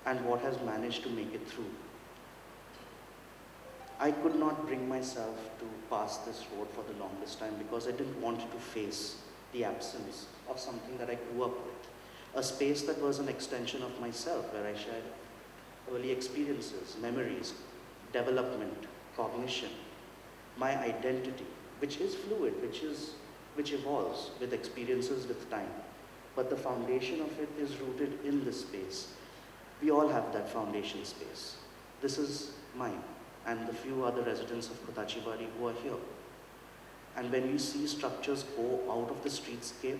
[SPEAKER 3] and what has managed to make it through. I could not bring myself to pass this road for the longest time because I didn't want to face the absence of something that I grew up with. A space that was an extension of myself, where I shared early experiences, memories, development, cognition, my identity, which is fluid, which evolves with experiences with time. But the foundation of it is rooted in this space. We all have that foundation space. This is mine and the few other residents of Kutachivadi who are here. And when you see structures go out of the streetscape,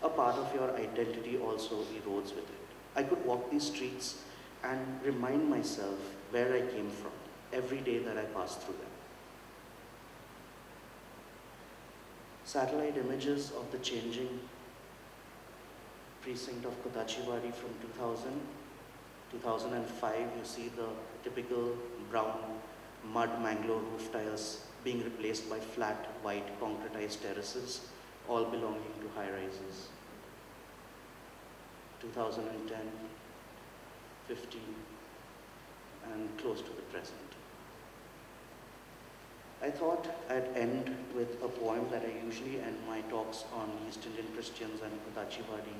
[SPEAKER 3] a part of your identity also erodes with it. I could walk these streets and remind myself where I came from every day that I passed through them. Satellite images of the changing precinct of Kotachiwadi from 2000, 2005, you see the typical brown mud mangrove roof tiles being replaced by flat white concretized terraces, all belonging to high-rises. 2010, 15, and close to the present. I thought I'd end with a poem that I usually end my talks on East Indian Christians and Kotachiwadi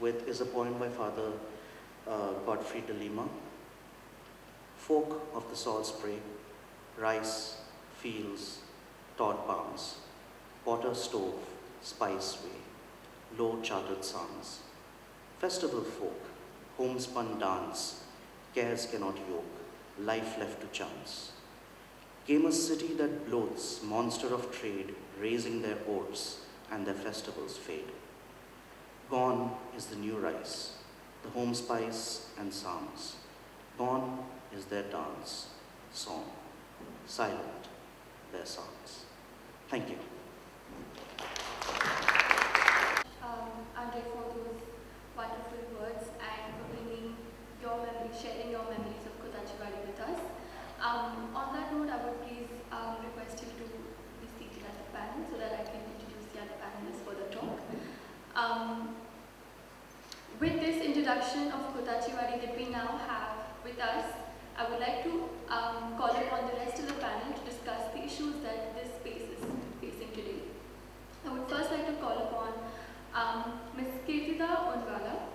[SPEAKER 3] with, is a poem by Father Godfrey de Lima. Folk of the salt spray, rice, fields, Todd palms, potter stove, spice way, low chartered songs, festival folk, homespun dance, cares cannot yoke, life left to chance. Came a city that bloats, monster of trade, raising their oats, and their festivals fade. Gone is the new rice, the home spice and songs. Gone is their dance, song, silent their songs. Thank you.
[SPEAKER 2] Andre, for those wonderful words and for bringing your memories, sharing your memories of Kotachiwadi with us. On that note, I would please request you to be seated at the panel so that I can introduce the other panelists for the talk. With this introduction of Kotachiwadi that we now have with us, I would like to call upon the rest of the panel to discuss the issues that this space is facing today. I would first like to call upon Ms. Kirtida Unwala.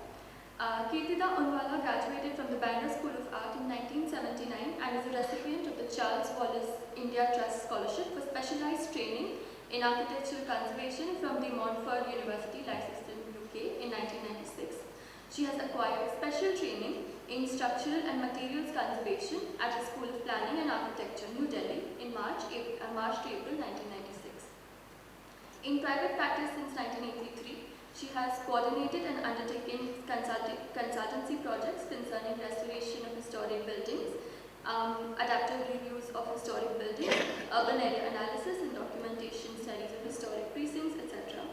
[SPEAKER 2] Kirtida Unwala graduated from the Bandra School of Art in 1979 and is a recipient of the Charles Wallace India Trust Scholarship for specialized training in architectural conservation from the Montfort University, Leicester, UK in 1996. She has acquired special training in structural and materials conservation at the School of Planning and Architecture, New Delhi in March to April 1996. In private practice since 1983, she has coordinated and undertaken consultancy projects concerning restoration of historic buildings, adaptive reviews of historic buildings, urban area analysis and documentation studies of historic precincts, etc.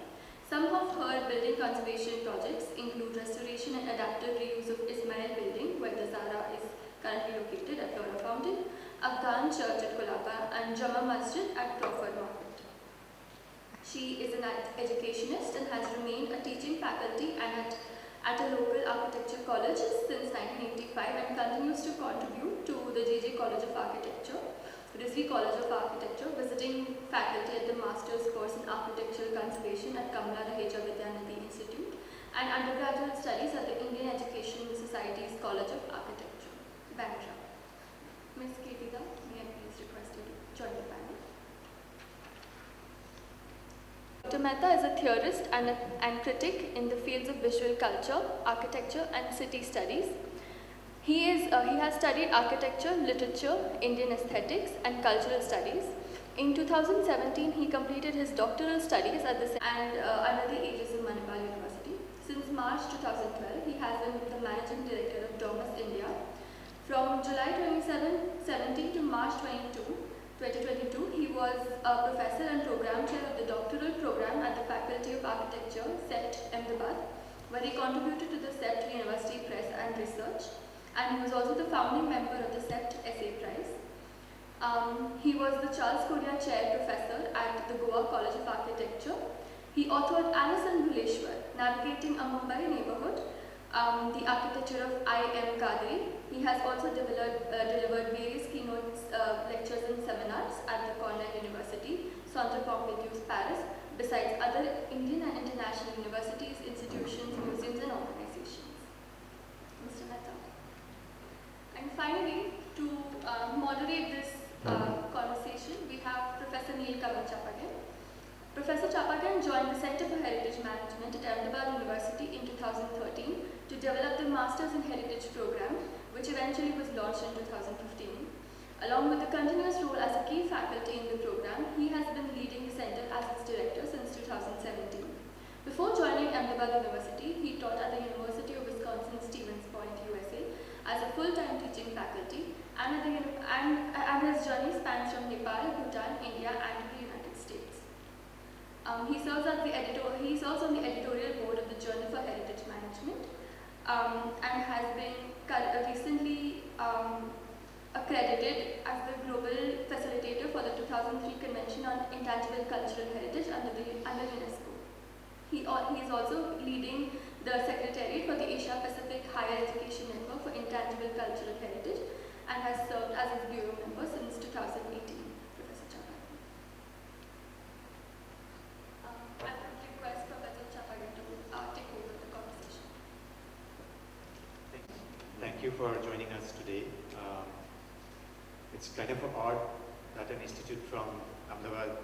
[SPEAKER 2] Some of her building conservation projects include restoration and adaptive reuse of Ismail Building, where the Zara is currently located at Flora Fountain, Afghan Church at Kolaba, and Jama Masjid at Crawford Market. She is an educationist and has remained a teaching faculty and at a local architecture college since 1985 and continues to contribute to the JJ College of Architecture, Rizvi College of Architecture, visiting faculty at the Master's course in Architectural Conservation at Kamla Raheja Vidyanidhi Institute, and undergraduate studies at the Indian Education Society's College of Architecture, Bandra. Ms. Kirtida, may I please request you to join the panel? Dr. Mehta is a theorist and critic in the fields of visual culture, architecture, and city studies. He has studied architecture, literature, Indian aesthetics, and cultural studies. In 2017, he completed his doctoral studies at the under the aegis of Manipal University. Since March 2012, he has been the managing director of Domus India. From July 2017 to March 2022, he was a professor and program chair of the doctoral program at the Faculty of Architecture, CEPT Ahmedabad, where he contributed to the CEPT University Press and Research. And he was also the founding member of the CEPT Essay Prize. He was the Charles Korea Chair Professor at the Goa College of Architecture. He authored Alice and Bhuleshwar, Navigating a Mumbai Neighborhood, the architecture of I.M. Kadri. He has also delivered various keynote lectures and seminars at the Cornell University, Centre Pompidou's Paris, besides other Indian and international universities, institutions, museums, and organizations. Mr. Mehta. And finally, to moderate this conversation, we have Professor NeelKamal. Professor Chapagan joined the Center for Heritage Management at Ahmedabad University in 2013 to develop the Masters in Heritage program, which eventually was launched in 2015. Along with the continuous role as a key faculty in the program, he has been leading the center as its director since 2017. Before joining Ahmedabad University, he taught at the University of Wisconsin-Stevens Point, USA, as a full-time teaching faculty, and his journey spans from Nepal, Bhutan, India, and the United States. He serves on the editorial board of the Journal for Heritage Management, and has been recently accredited as the global facilitator for the 2003 Convention on Intangible Cultural Heritage under UNESCO. He is also leading the Secretariat for the Asia Pacific Higher Education Network for Intangible Cultural Heritage and has served as its bureau member since 2018. Professor Chapagan. I would request Professor Chapagan to take over the conversation.
[SPEAKER 4] Thank you for joining us today. It's kind of odd that an institute from Ahmedabad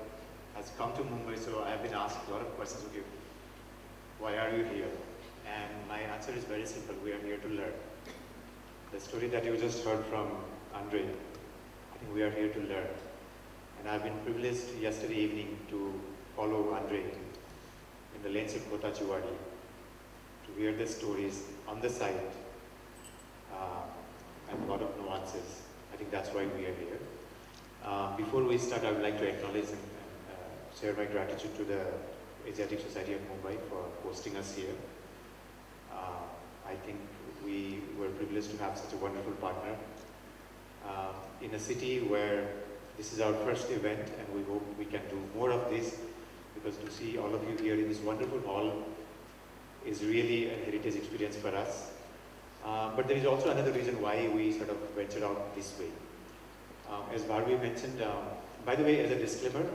[SPEAKER 4] has come to Mumbai, so I have been asked a lot of questions. Okay, why are you here? And my answer is very simple. We are here to learn. The story that you just heard from Andre, I think we are here to learn. And I've been privileged yesterday evening to follow Andre in the lanes of Kota Chiwadi, to hear the stories on the site and a lot of nuances. I think that's why we are here. Before we start, I would like to acknowledge and share my gratitude to the Asiatic Society of Mumbai for hosting us here. I think we were privileged to have such a wonderful partner in a city where this is our first event, and we hope we can do more of this, because to see all of you here in this wonderful hall is really a heritage experience for us. But there is also another reason why we sort of ventured out this way. As Bharvi mentioned, by the way, as a disclaimer,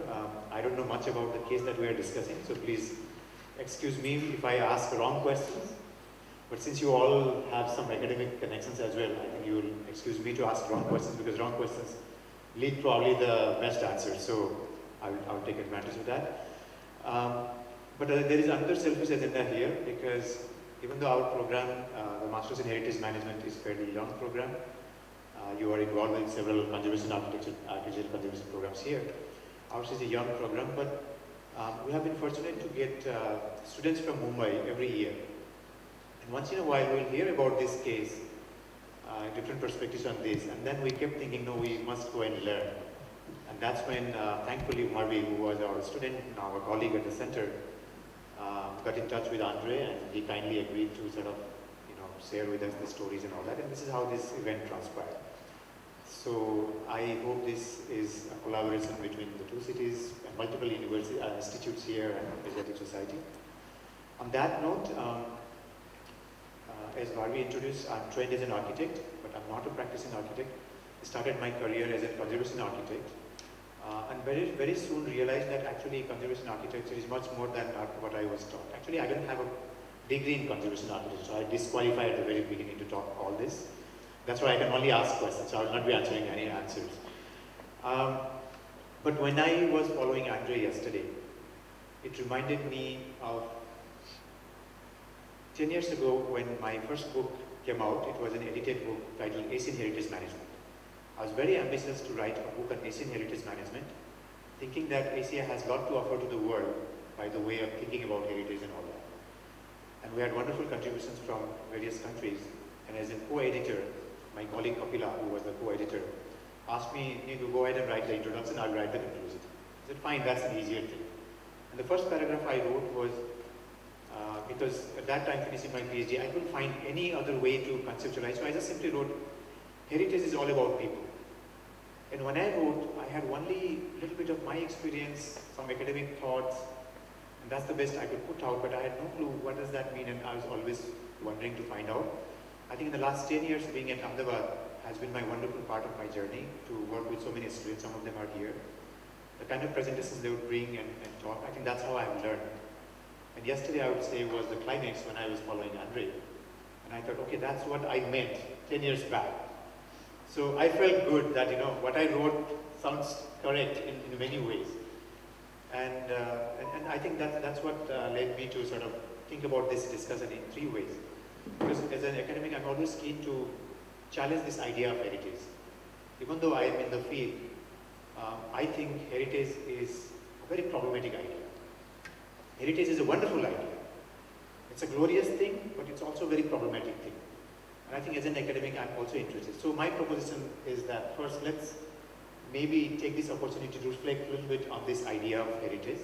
[SPEAKER 4] I don't know much about the case that we are discussing, so please excuse me if I ask wrong questions. But since you all have some academic connections as well, I think you will excuse me to ask wrong questions, because wrong questions lead probably the best answers, so I'll take advantage of that. But there is another selfish agenda here, because even though our program, the Masters in Heritage Management, is a fairly young program, you are involved in several conservation architectural conservation programs here. Ours is a young program, but we have been fortunate to get students from Mumbai every year. And once in a while, we'll hear about this case, different perspectives on this, and then we kept thinking, no, we must go and learn. And that's when, thankfully, Marvi, who was our student, now a colleague at the center, got in touch with Andre, and he kindly agreed to sort of, share with us the stories and all that. And this is how this event transpired. So I hope this is a collaboration between the two cities and multiple university institutes here and Asiatic Society. On that note, as Bharvi introduced, I'm trained as an architect, but I'm not a practicing architect. I started my career as a conservation architect, and very, very soon realized that actually conservation architecture is much more than what I was taught. Actually, I don't have a degree in conservation architecture, so I disqualified at the very beginning to talk all this. That's why I can only ask questions, so I will not be answering any answers. But when I was following Andre yesterday, it reminded me of 10 years ago when my first book came out. It was an edited book titled Asian Heritage Management. I was very ambitious to write a book on Asian heritage management, thinking that Asia has a lot to offer to the world by the way of thinking about heritage and all that. And we had wonderful contributions from various countries. And as a co-editor, my colleague Kapila, who was the co-editor, asked me, "You go ahead and write the introduction, I'll write the conclusion." I said, "Fine, that's an easier thing." And the first paragraph I wrote was, because at that time finishing my PhD, I couldn't find any other way to conceptualize. So I just simply wrote, heritage is all about people. And when I wrote, I had only a little bit of my experience, some academic thoughts, and that's the best I could put out, but I had no clue what does that mean, and I was always wondering to find out. I think in the last 10 years being at Ahmedabad has been my wonderful part of my journey, to work with so many students. Some of them are here. The kind of presentations they would bring and talk, I think that's how I've learned. And yesterday I would say was the climax when I was following Andre. And I thought, okay, that's what I meant 10 years back. So I felt good that, what I wrote sounds correct in many ways. And I think that's what led me to sort of think about this discussion in 3 ways. Because as an academic, I'm always keen to challenge this idea of heritage. even though I am in the field, I think heritage is a very problematic idea. Heritage is a wonderful idea. It's a glorious thing, but it's also a very problematic thing. And I think as an academic, I'm also interested. So my proposition is that first, let's maybe take this opportunity to reflect a little bit on this idea of heritage.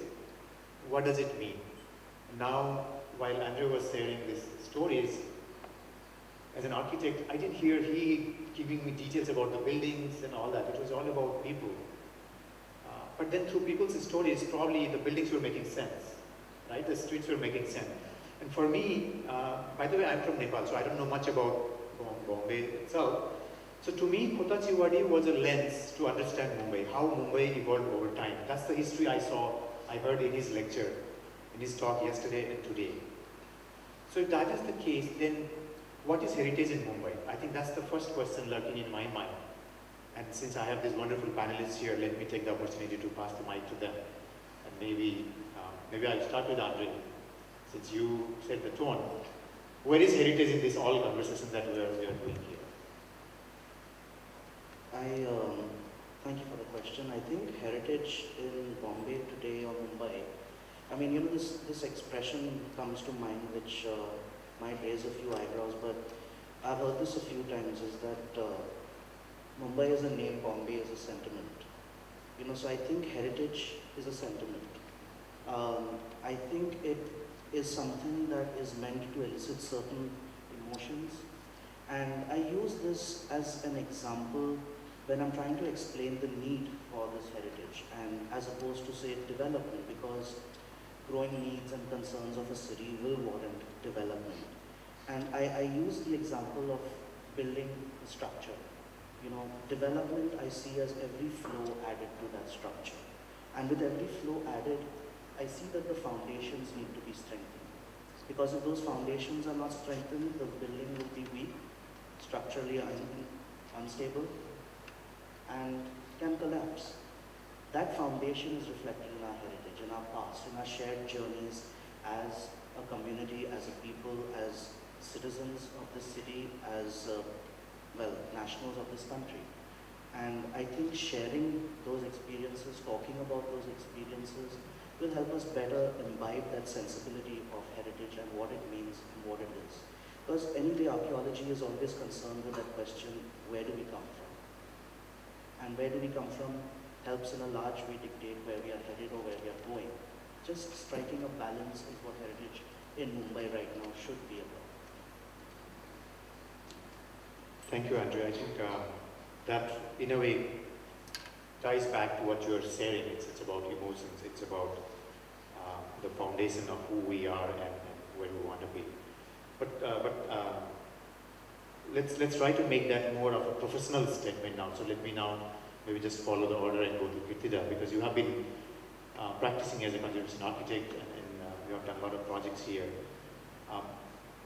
[SPEAKER 4] What does it mean? Now, while Andrew was sharing these stories, as an architect, I didn't hear he giving me details about the buildings and all that. It was all about people. But then through people's stories, probably the buildings were making sense, right? The streets were making sense. And for me, by the way, I'm from Nepal, so I don't know much about Bombay itself. So to me, Kota Chiwadi was a lens to understand Mumbai, how Mumbai evolved over time. That's the history I heard in his lecture, in his talk yesterday and today. So if that is the case, then what is heritage in Mumbai? I think that's the first question lurking in my mind. And since I have these wonderful panelists here, let me take the opportunity to pass the mic to them. And maybe I'll start with Andre, since you set the tone. Where is heritage in this all conversations that we are doing here?
[SPEAKER 3] Thank you for the question. I think heritage in Bombay today or Mumbai, I mean, this expression comes to mind, which might raise a few eyebrows, but I've heard this a few times, is that Mumbai is a name, Bombay is a sentiment. So I think heritage is a sentiment. I think it is something that is meant to elicit certain emotions. And I use this as an example when I'm trying to explain the need for this heritage, and as opposed to, say, development, because growing needs and concerns of a city will warrant development. And I use the example of building a structure. Development I see as every flow added to that structure. And with every flow added, I see that the foundations need to be strengthened. Because if those foundations are not strengthened, the building will be weak, structurally unstable, and can collapse. That foundation is reflected in our heritage, in our past, in our shared journeys as a community, as a people, as citizens of this city, as nationals of this country. And I think sharing those experiences, talking about those experiences, will help us better imbibe that sensibility of heritage and what it means and what it is. Because anyway, archaeology is always concerned with that question, where do we come from? And where do we come from helps in a large way dictate where we are headed or where we are going. Just striking a balance is what heritage in Mumbai right now should be about.
[SPEAKER 4] Thank you, Andrew. I think that, in a way, ties back to what you're saying. It's about emotions. It's about the foundation of who we are and where we want to be. But let's try to make that more of a professional statement now. So let me now maybe just follow the order and go to Kirtida, because you have been practicing as a conservation architect, and you have done a lot of projects here.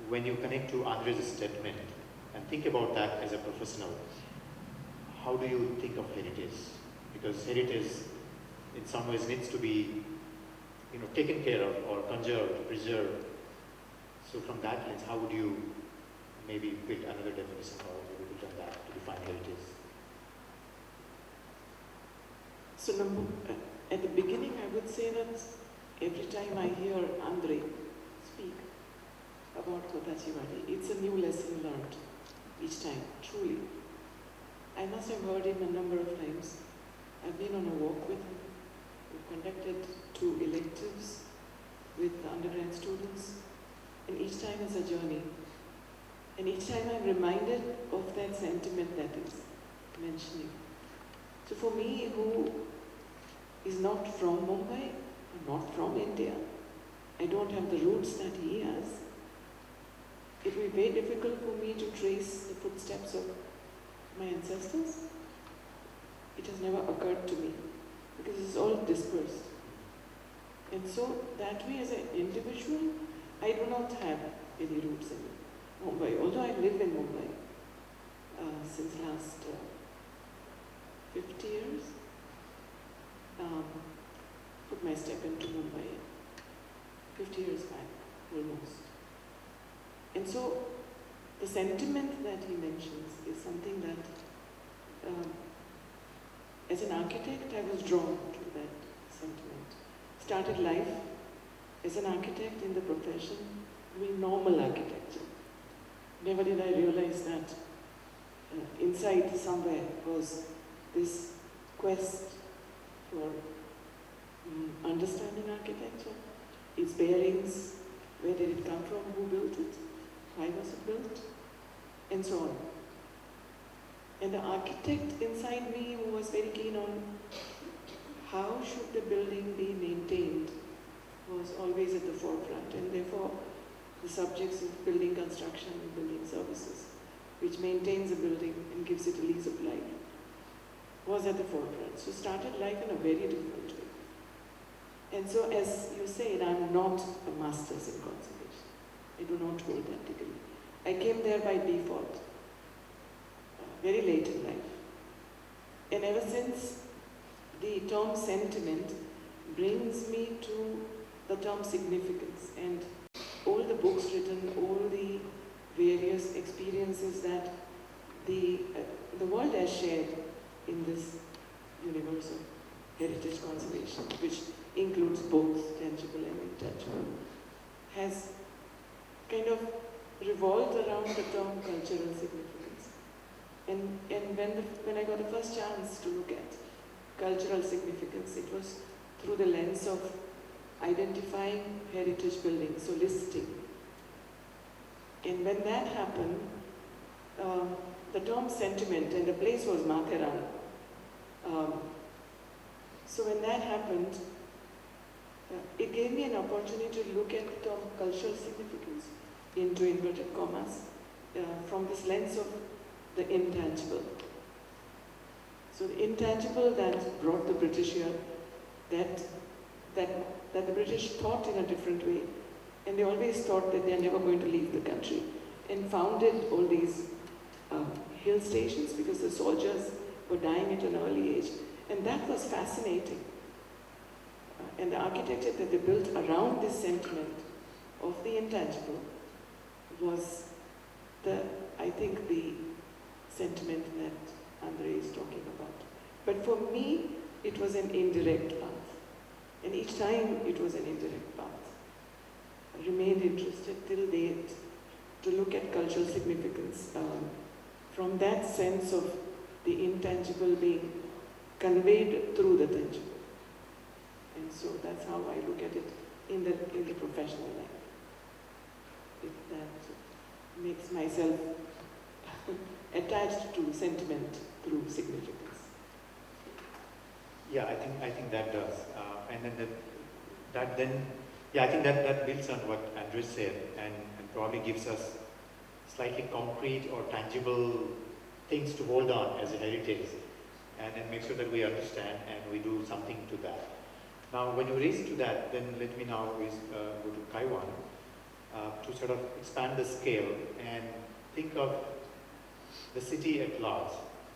[SPEAKER 4] When you connect to Andre's statement and think about that as a professional, how do you think of heritage? Because heritage, in some ways, needs to be, taken care of or conserved, preserved. So from that lens, how would you maybe build another definition, or would you build on that to define heritage?
[SPEAKER 5] So at the beginning, I would say that every time I hear Andre speak about Kota Chiwadi, it's a new lesson learned each time, truly. I must have heard him a number of times. I've been on a walk with him. We've conducted 2 electives with the undergrad students, and each time is a journey. And each time I'm reminded of that sentiment that is mentioning. So for me, who is not from Mumbai, or not from India, I don't have the roots that he has, it will be very difficult for me to trace the footsteps of my ancestors. It has never occurred to me, because it's all dispersed. And so that way, as an individual, I do not have any roots in Mumbai, although I live in Mumbai since last 50 years. Put my step into Mumbai 50 years back, almost. And so the sentiment that he mentions is something that as an architect, I was drawn to that sentiment. Started life as an architect in the profession, doing normal architecture. Never did I realize that inside somewhere was this quest for understanding architecture, its bearings, where did it come from, who built it, why was it built, and so on. And the architect inside me, who was very keen on how should the building be maintained, was always at the forefront, and therefore the subjects of building construction and building services, which maintains a building and gives it a lease of life, was at the forefront. So started life in a very different way. And so, as you said, I'm not a master's in conservation. I do not hold that degree. I came there by default, very late in life. And ever since, the term sentiment brings me to the term significance. And all the books written, all the various experiences that the world has shared in this universe of heritage conservation, which includes both tangible and intangible, has kind of revolved around the term cultural significance. And when I got the first chance to look at cultural significance, it was through the lens of identifying heritage buildings, so listing. And when that happened, the term sentiment, and the place was Matharan. So when that happened, it gave me an opportunity to look at the term cultural significance, into inverted commas, from this lens of the intangible. So the intangible that brought the British here, that the British thought in a different way, and they always thought that they are never going to leave the country, and founded all these hill stations because the soldiers were dying at an early age, and that was fascinating. And the architecture that they built around this sentiment of the intangible was I think, the sentiment that Andre is talking about. But for me, it was an indirect path. And each time it was an indirect path. I remained interested till date to look at cultural significance from that sense of the intangible being conveyed through the tangible. And so that's how I look at it in the professional life. That makes myself attached to sentiment through significance.
[SPEAKER 4] Yeah, I think that does, and then I think that builds on what Andrew said, and probably gives us slightly concrete or tangible things to hold on as a heritage, and then make sure that we understand and we do something to that. Now, when you raise to that, then let me now go to Kaiwan to sort of expand the scale and think of the city at large,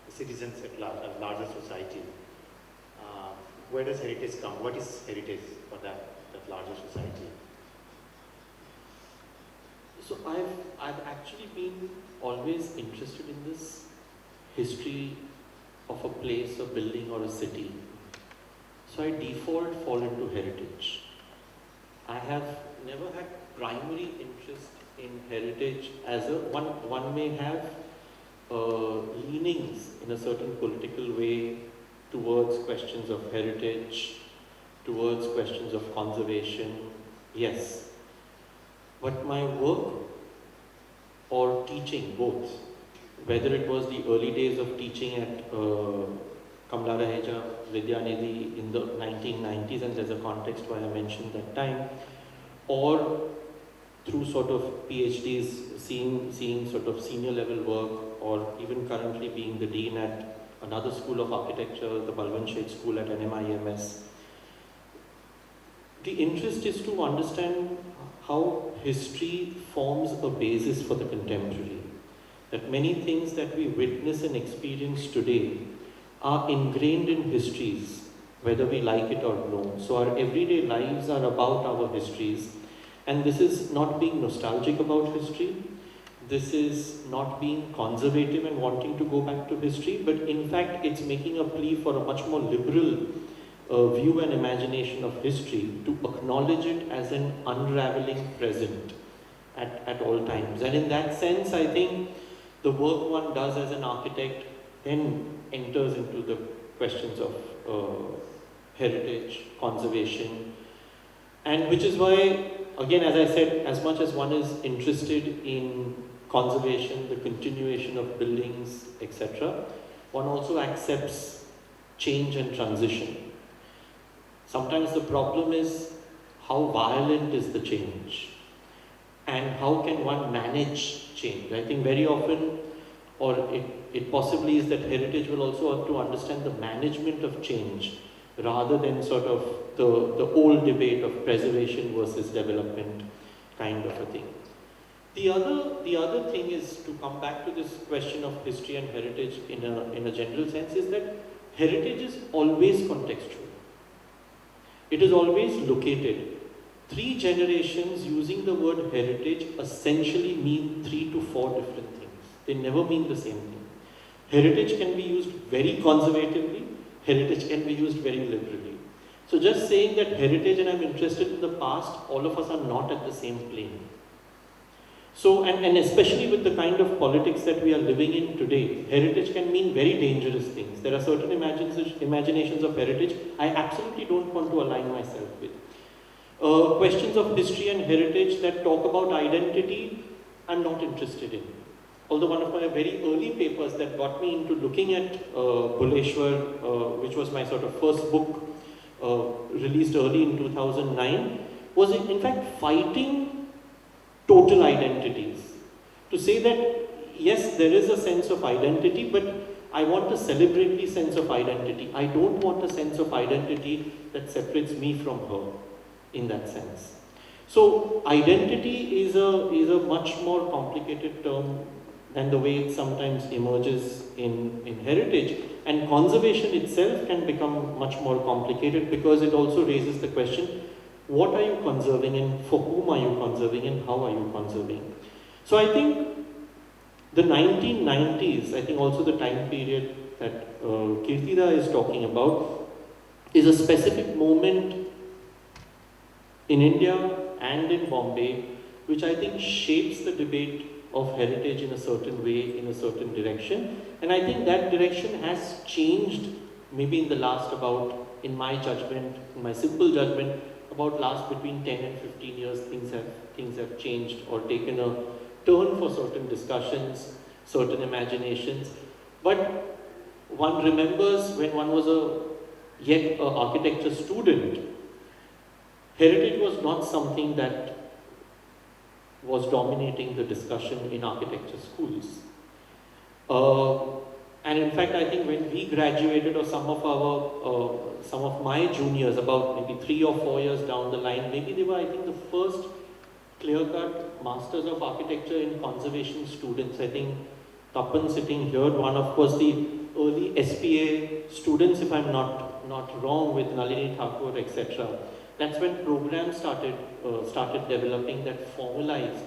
[SPEAKER 4] the citizens at large, a larger society. Where does heritage come? What is heritage for that larger society?
[SPEAKER 6] So I've actually been always interested in this history of a place, a building, or a city. So I default fall into heritage. I have never had primary interest in heritage as one may have leanings in a certain political way towards questions of heritage, towards questions of conservation, yes. But my work or teaching, both, whether it was the early days of teaching at Kamala Raheja Vidyanidhi in the 1990s, and there's a context why I mentioned that time, or through sort of PhDs, seeing sort of senior level work, or even currently being the dean at another school of architecture, the Balwant Sheikh School at NMIMS. The interest is to understand how history forms a basis for the contemporary. That many things that we witness and experience today are ingrained in histories, whether we like it or no. So our everyday lives are about our histories. And this is not being nostalgic about history. this is not being conservative and wanting to go back to history, but in fact it's making a plea for a much more liberal view and imagination of history, to acknowledge it as an unraveling present at all times. And in that sense, I think the work one does as an architect then enters into the questions of heritage, conservation, and which is why, again, as I said, as much as one is interested in conservation, the continuation of buildings, etc., one also accepts change and transition. Sometimes the problem is how violent is the change and how can one manage change. I think very often, or it possibly is that heritage will also have to understand the management of change rather than sort of the old debate of preservation versus development kind of a thing. The other thing is, to come back to this question of history and heritage in a general sense, is that heritage is always contextual. It is always located. 3 generations using the word heritage essentially mean 3 to 4 different things. They never mean the same thing. Heritage can be used very conservatively, heritage can be used very liberally. So just saying that heritage and I'm interested in the past, all of us are not at the same plane. So, and especially with the kind of politics that we are living in today, heritage can mean very dangerous things. There are certain imaginations of heritage I absolutely don't want to align myself with. Questions of history and heritage that talk about identity, I'm not interested in. Although one of my very early papers that got me into looking at Buleshwar, which was my sort of first book released early in 2009, was in fact fighting total identities. To say that, yes, there is a sense of identity, but I want a celebratory sense of identity. I don't want a sense of identity that separates me from her, in that sense. So identity is a much more complicated term than the way it sometimes emerges in heritage. And conservation itself can become much more complicated because it also raises the question, what are you conserving and for whom are you conserving and how are you conserving? So I think the 1990s, I think also the time period that Kirtida is talking about, is a specific moment in India and in Bombay, which I think shapes the debate of heritage in a certain way, in a certain direction. And I think that direction has changed maybe in the last about, in my judgment, in my simple judgment, about last between 10 and 15 years, things have changed or taken a turn for certain discussions, certain imaginations. But one remembers when one was yet an architecture student, heritage was not something that was dominating the discussion in architecture schools. And in fact, I think when we graduated, or some of my juniors, about maybe 3 or 4 years down the line, maybe they were, I think, the first clear-cut Masters of Architecture in Conservation students. I think Tapan sitting here, one of course the early SPA students, if I'm not wrong, with Nalini Thakur, etc. That's when programs started developing that formalized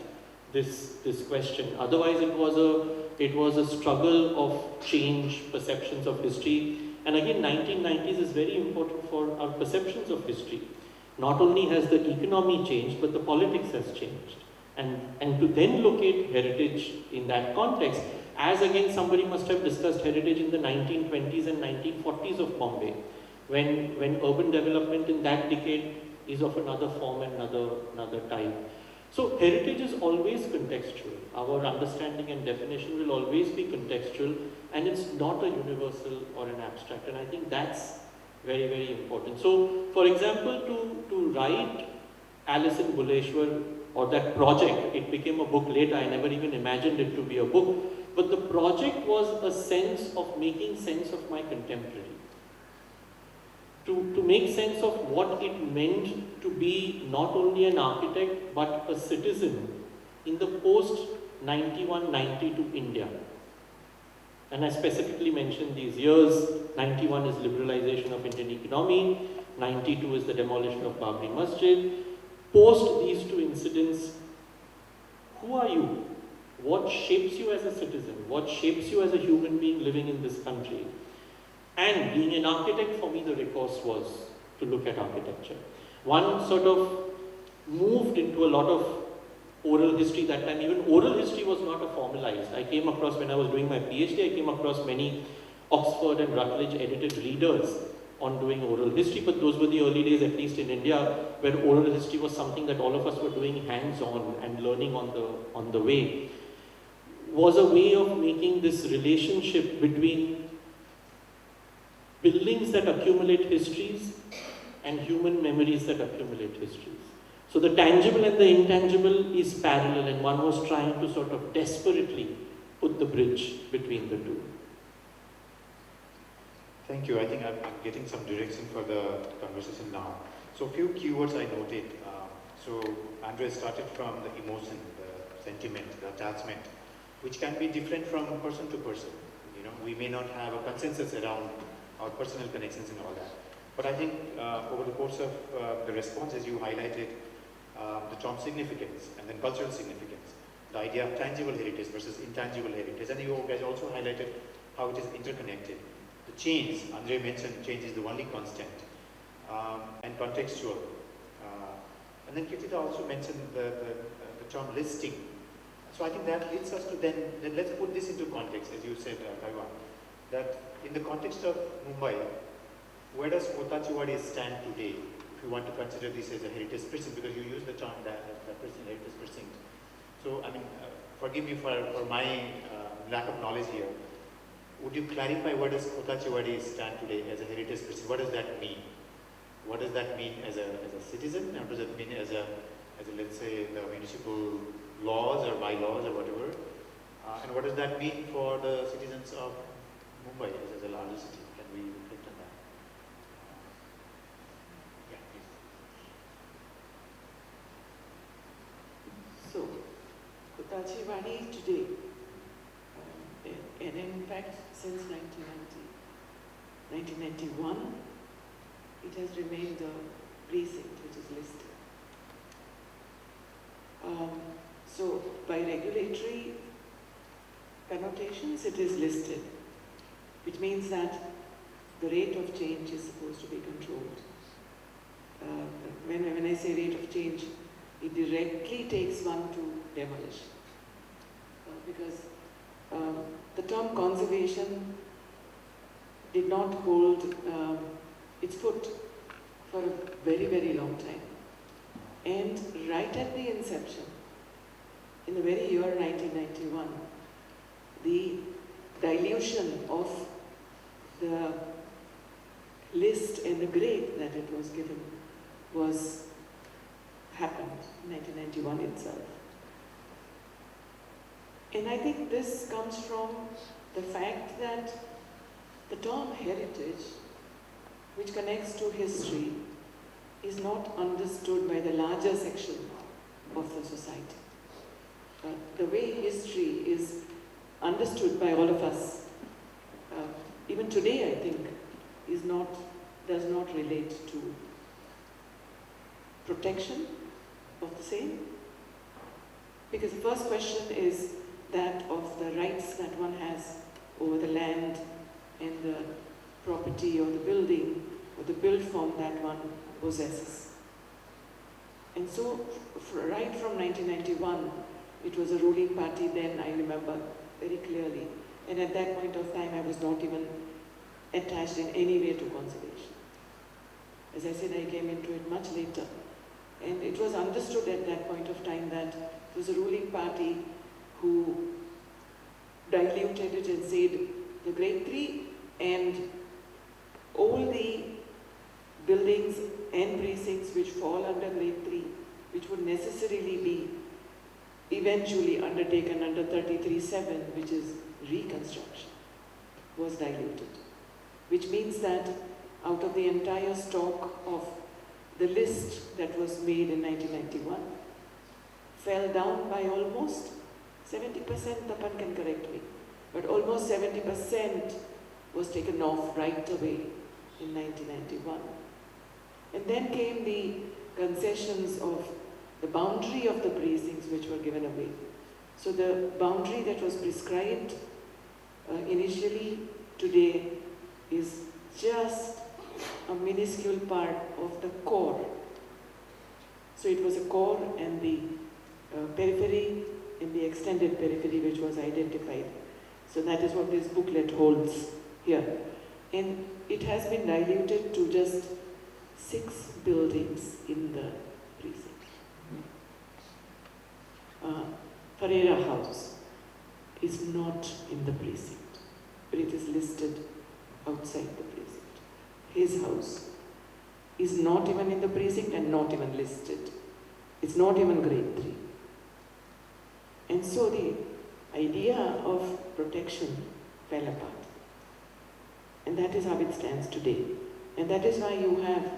[SPEAKER 6] this question. Otherwise, it was a struggle of change, perceptions of history. And again, 1990s is very important for our perceptions of history. Not only has the economy changed, but the politics has changed. And to then locate heritage in that context, as again somebody must have discussed heritage in the 1920s and 1940s of Bombay, when urban development in that decade is of another form and another type. So heritage is always contextual. Our understanding and definition will always be contextual, and it's not a universal or an abstract. And I think that's very, very important. So, for example, to write Alice in Buleshwar, or that project, it became a book later. I never even imagined it to be a book. But the project was a sense of making sense of my contemporary. To make sense of what it meant to be not only an architect, but a citizen in the post-91-92 India. And I specifically mentioned these years. 91 is liberalization of Indian economy, 92 is the demolition of Babri Masjid. Post these two incidents, who are you? what shapes you as a citizen, what shapes you as a human being living in this country. And being an architect, for me the recourse was to look at architecture. One sort of moved into a lot of oral history that time. Even oral history was not a formalized. I came across, when I was doing my PhD, I came across many Oxford and Rutledge edited readers on doing oral history, but those were the early days, at least in India, where oral history was something that all of us were doing hands-on and learning on the way. Was a way of making this relationship between buildings that accumulate histories and human memories that accumulate histories. So the tangible and the intangible is parallel, and one was trying to sort of desperately put the bridge between the two.
[SPEAKER 4] Thank you. I think I'm getting some direction for the conversation now. So a few keywords I noted. So Andre started from the emotion, the sentiment, the attachment, which can be different from person to person. You know, we may not have a consensus around our personal connections and all that. But I think over the course of the responses you highlighted the term significance and then cultural significance, the idea of tangible heritage versus intangible heritage, and you guys also highlighted how it is interconnected. The change, Andre mentioned change is the only constant, and contextual. And then Kirtida also mentioned the term listing. So I think that leads us to then let's put this into context, as you said, Kaiwan, that in the context of Mumbai, where does Kotachiwadi stand today? If you want to consider this as a heritage precinct, because you use the term that precinct, heritage precinct. So I mean, forgive me for my lack of knowledge here. Would you clarify where does Kotachiwadi stand today as a heritage precinct? What does that mean? What does that mean as a citizen? What does it mean as a let's say the municipal laws or bylaws or whatever? And what does that mean for the citizens of Mumbai as a larger city? Can we reflect on that? Yeah, please.
[SPEAKER 5] So, Kotachiwadi today, and in fact since 1991, it has remained a precinct which is listed. So by regulatory connotations it is listed, which means that the rate of change is supposed to be controlled. When I say rate of change, it directly takes one to demolition. Because the term conservation did not hold its foot for a very, very long time. And right at the inception, in the very year 1991, the dilution of the list and the grade that it was given happened in 1991 itself. And I think this comes from the fact that the term heritage, which connects to history, is not understood by the larger section of the society. The way history is understood by all of us, even today I think, does not relate to protection of the same. Because the first question is that of the rights that one has over the land and the property or the building or the built form that one possesses. And so, right from 1991, it was a ruling party then, I remember very clearly. And at that point of time, I was not even attached in any way to conservation. As I said, I came into it much later. And it was understood at that point of time that it was a ruling party who diluted it and said the grade 3 and all the buildings and precincts which fall under grade 3, which would necessarily be eventually undertaken under 33(7), which is reconstruction, was diluted. Which means that out of the entire stock of the list that was made in 1991, fell down by almost 70%, Tapan can correct me, but almost 70% was taken off right away in 1991. And then came the concessions of the boundary of the precincts which were given away. So the boundary that was prescribed initially today is just a minuscule part of the core. So it was a core and the periphery and the extended periphery which was identified. So that is what this booklet holds here. And it has been diluted to just 6 buildings in the precinct. Pereira House is not in the precinct, but it is listed outside the precinct. His house is not even in the precinct and not even listed. It's not even grade 3. And so the idea of protection fell apart. And that is how it stands today. And that is why you have,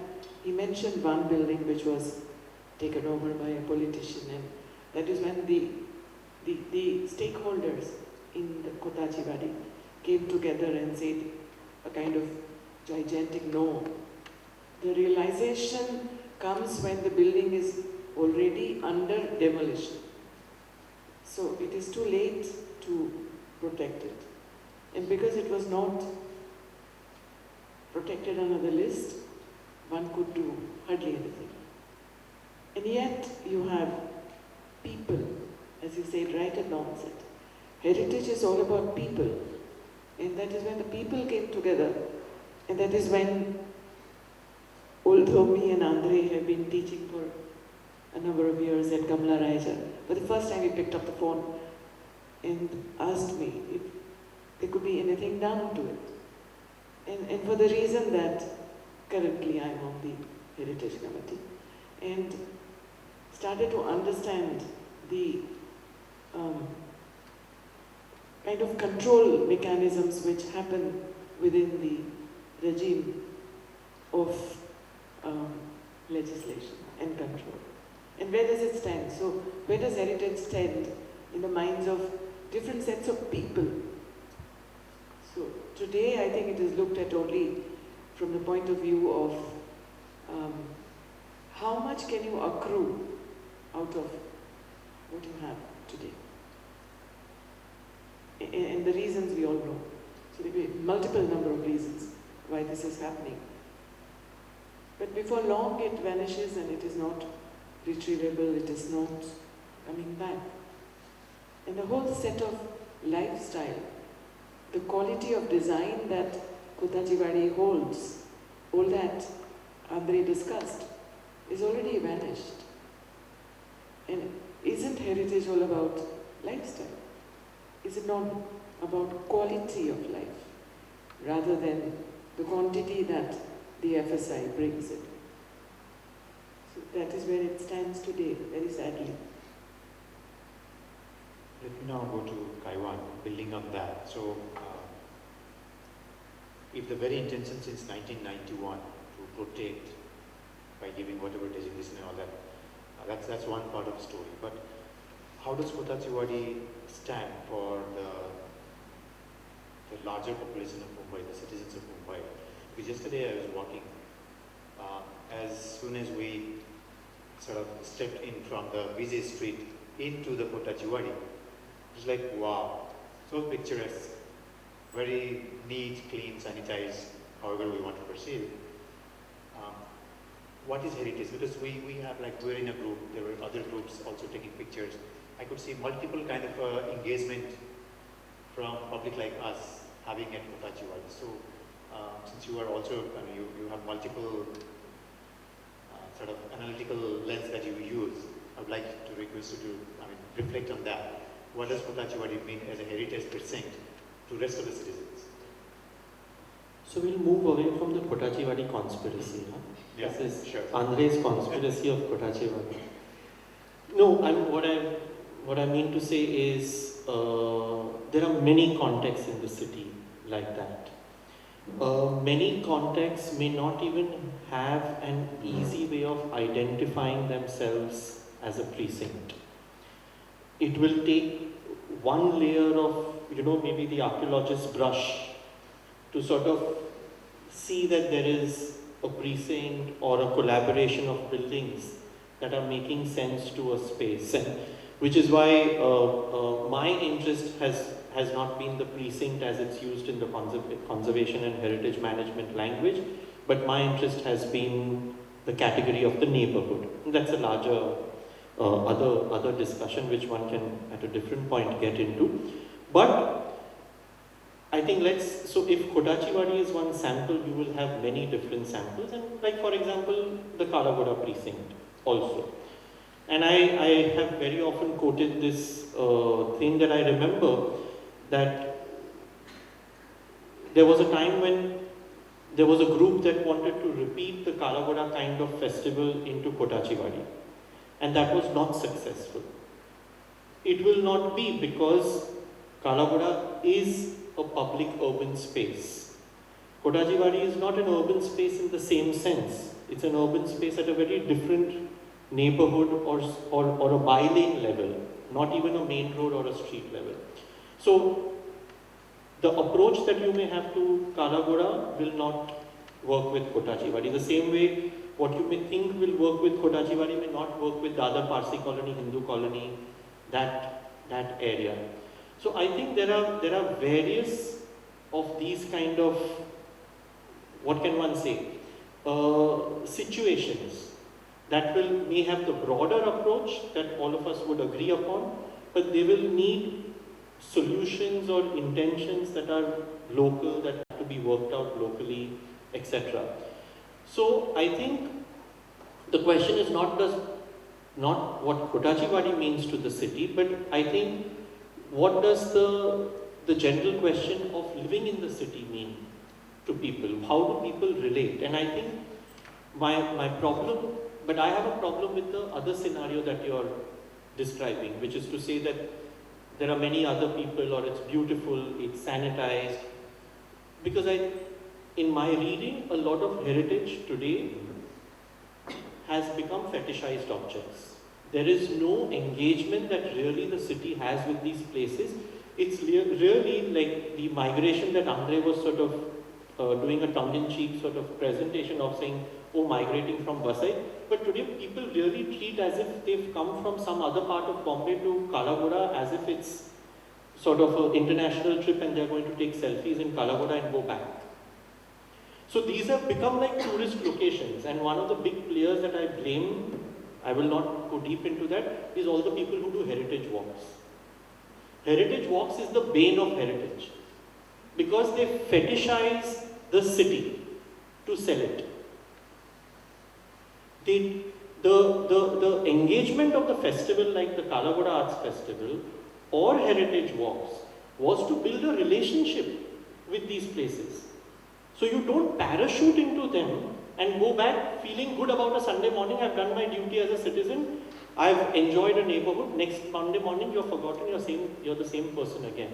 [SPEAKER 5] he mentioned one building which was taken over by a politician, and that is when the stakeholders in the Kotachiwadi came together and said a kind of gigantic no. The realization comes when the building is already under demolition. So it is too late to protect it. And because it was not protected under the list, one could do hardly anything. And yet you have people, as you said right at the onset. Heritage is all about people. And that is when the people came together. And that is when, although me and Andre have been teaching for a number of years at Kamala Raja, for the first time he picked up the phone and asked me if there could be anything done to it. And for the reason that currently I'm on the Heritage Committee, and started to understand the kind of control mechanisms which happen within the regime of legislation and control. And where does it stand? So where does heritage stand in the minds of different sets of people? So today I think it is looked at only from the point of view of how much can you accrue out of what you have today. And the reasons we all know. So there will be multiple number of reasons why this is happening. But before long it vanishes and it is not retrievable, it is not coming back. And the whole set of lifestyle, the quality of design that Kotachiwadi holds, all that Andre discussed, is already vanished. And isn't heritage all about lifestyle? Is it not about quality of life, rather than the quantity that the FSI brings it? So that is where it stands today, very sadly.
[SPEAKER 4] Let me now go to Kaiwan, building on that. So, if the very intention since 1991 to protect by giving whatever designation and all that, that's one part of the story. But how does Kotachiwadi stand for the larger population of Mumbai, the citizens of Mumbai? Because yesterday I was walking, as soon as we sort of stepped in from the busy street into the Kotachiwadi, it was like, wow, so picturesque, very neat, clean, sanitized, however we want to perceive it. What is heritage? Because we have, like, we're in a group, there were other groups also taking pictures. I could see multiple kind of engagement from public like us having at Kotachiwadi. So, since you are also, I mean, you have multiple sort of analytical lens that you use, I would like to request you to, I mean, reflect on that. What does Kotachiwadi mean as a heritage precinct to the rest of the citizens?
[SPEAKER 6] So we'll move away from the Kotachiwadi conspiracy. Huh?
[SPEAKER 4] Yeah,
[SPEAKER 6] this is
[SPEAKER 4] sure.
[SPEAKER 6] Andre's conspiracy of Kotachiwadi. No, what I mean to say is there are many contexts in the city like that. Many contexts may not even have an easy way of identifying themselves as a precinct. It will take one layer of, maybe the archaeologist's brush to sort of see that there is a precinct or a collaboration of buildings that are making sense to a space. And which is why my interest has not been the precinct as it's used in the conservation and heritage management language, but my interest has been the category of the neighborhood. And that's a larger other discussion which one can at a different point get into. But I think so if Kotachiwadi is one sample, you will have many different samples, and like for example, the Kalagoda precinct also. And I have very often quoted this thing that I remember, that there was a time when there was a group that wanted to repeat the Kalagoda kind of festival into Kotachiwadi, and that was not successful. It will not be, because Kalagoda is a public urban space. Kotachiwadi is not an urban space in the same sense. It's an urban space at a very different neighborhood or a by-lane level, not even a main road or a street level. So the approach that you may have to Kalagoda will not work with Kotachiwadi. The same way what you may think will work with Kotachiwadi may not work with the other Parsi colony, Hindu colony, that area. So I think there are various of these kind of, what can one say, situations that may have the broader approach that all of us would agree upon, but they will need solutions or intentions that are local, that have to be worked out locally, etc. So I think the question is not what Kotachiwadi means to the city, but I think what does the general question of living in the city mean to people? How do people relate? And I think my problem, but I have a problem with the other scenario that you're describing, which is to say that there are many other people, or it's beautiful, it's sanitized. Because in my reading, a lot of heritage today has become fetishized objects. There is no engagement that really the city has with these places. It's really like the migration that Andre was sort of doing a tongue-in-cheek sort of presentation of, saying, oh, migrating from Vasai. But today people really treat as if they've come from some other part of Bombay to Kalagoda as if it's sort of an international trip and they're going to take selfies in Kalagoda and go back. So these have become like tourist locations, and one of the big players that I blame, I will not go deep into that, is all the people who do heritage walks. Heritage walks is the bane of heritage, because they fetishize the city to sell it. The engagement of the festival, like the Kalagoda Arts Festival or heritage walks, was to build a relationship with these places. So you don't parachute into them and go back feeling good about a Sunday morning, I've done my duty as a citizen, I've enjoyed a neighborhood, next Monday morning you're forgotten, you're the same person again.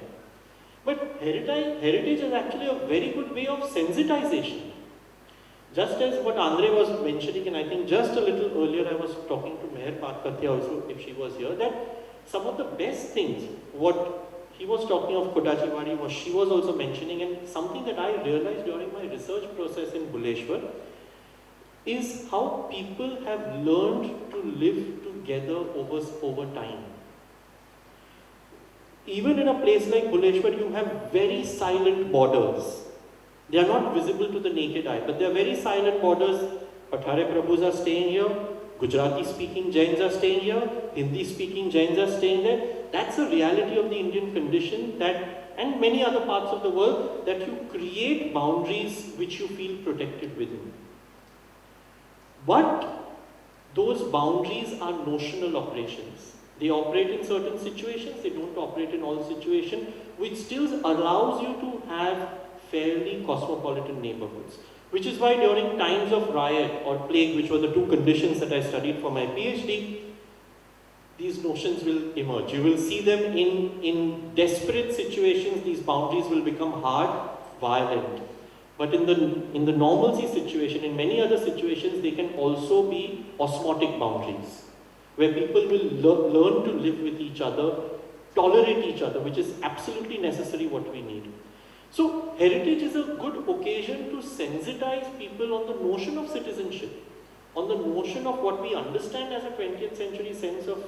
[SPEAKER 6] But heritage is actually a very good way of sensitization. Just as what Andre was mentioning, and I think just a little earlier I was talking to Meher Patkathya also, if she was here, that some of the best things, what he was talking of Kotachiwadi, was she was also mentioning, and something that I realized during my research process in Buleshwar, is how people have learned to live together over time. Even in a place like Buleshwar, you have very silent borders. They are not visible to the naked eye, but they are very silent borders. Pathare Prabhus are staying here, Gujarati speaking Jains are staying here, Hindi speaking Jains are staying there. That's a reality of the Indian condition, that, and many other parts of the world, that you create boundaries which you feel protected within. But those boundaries are notional operations. They operate in certain situations, they don't operate in all situations, which still allows you to have fairly cosmopolitan neighborhoods. Which is why during times of riot or plague, which were the two conditions that I studied for my PhD, these notions will emerge. You will see them in desperate situations, these boundaries will become hard, violent. But in the normalcy situation, in many other situations, they can also be osmotic boundaries, where people will learn to live with each other, tolerate each other, which is absolutely necessary what we need. So heritage is a good occasion to sensitize people on the notion of citizenship, on the notion of what we understand as a 20th century sense of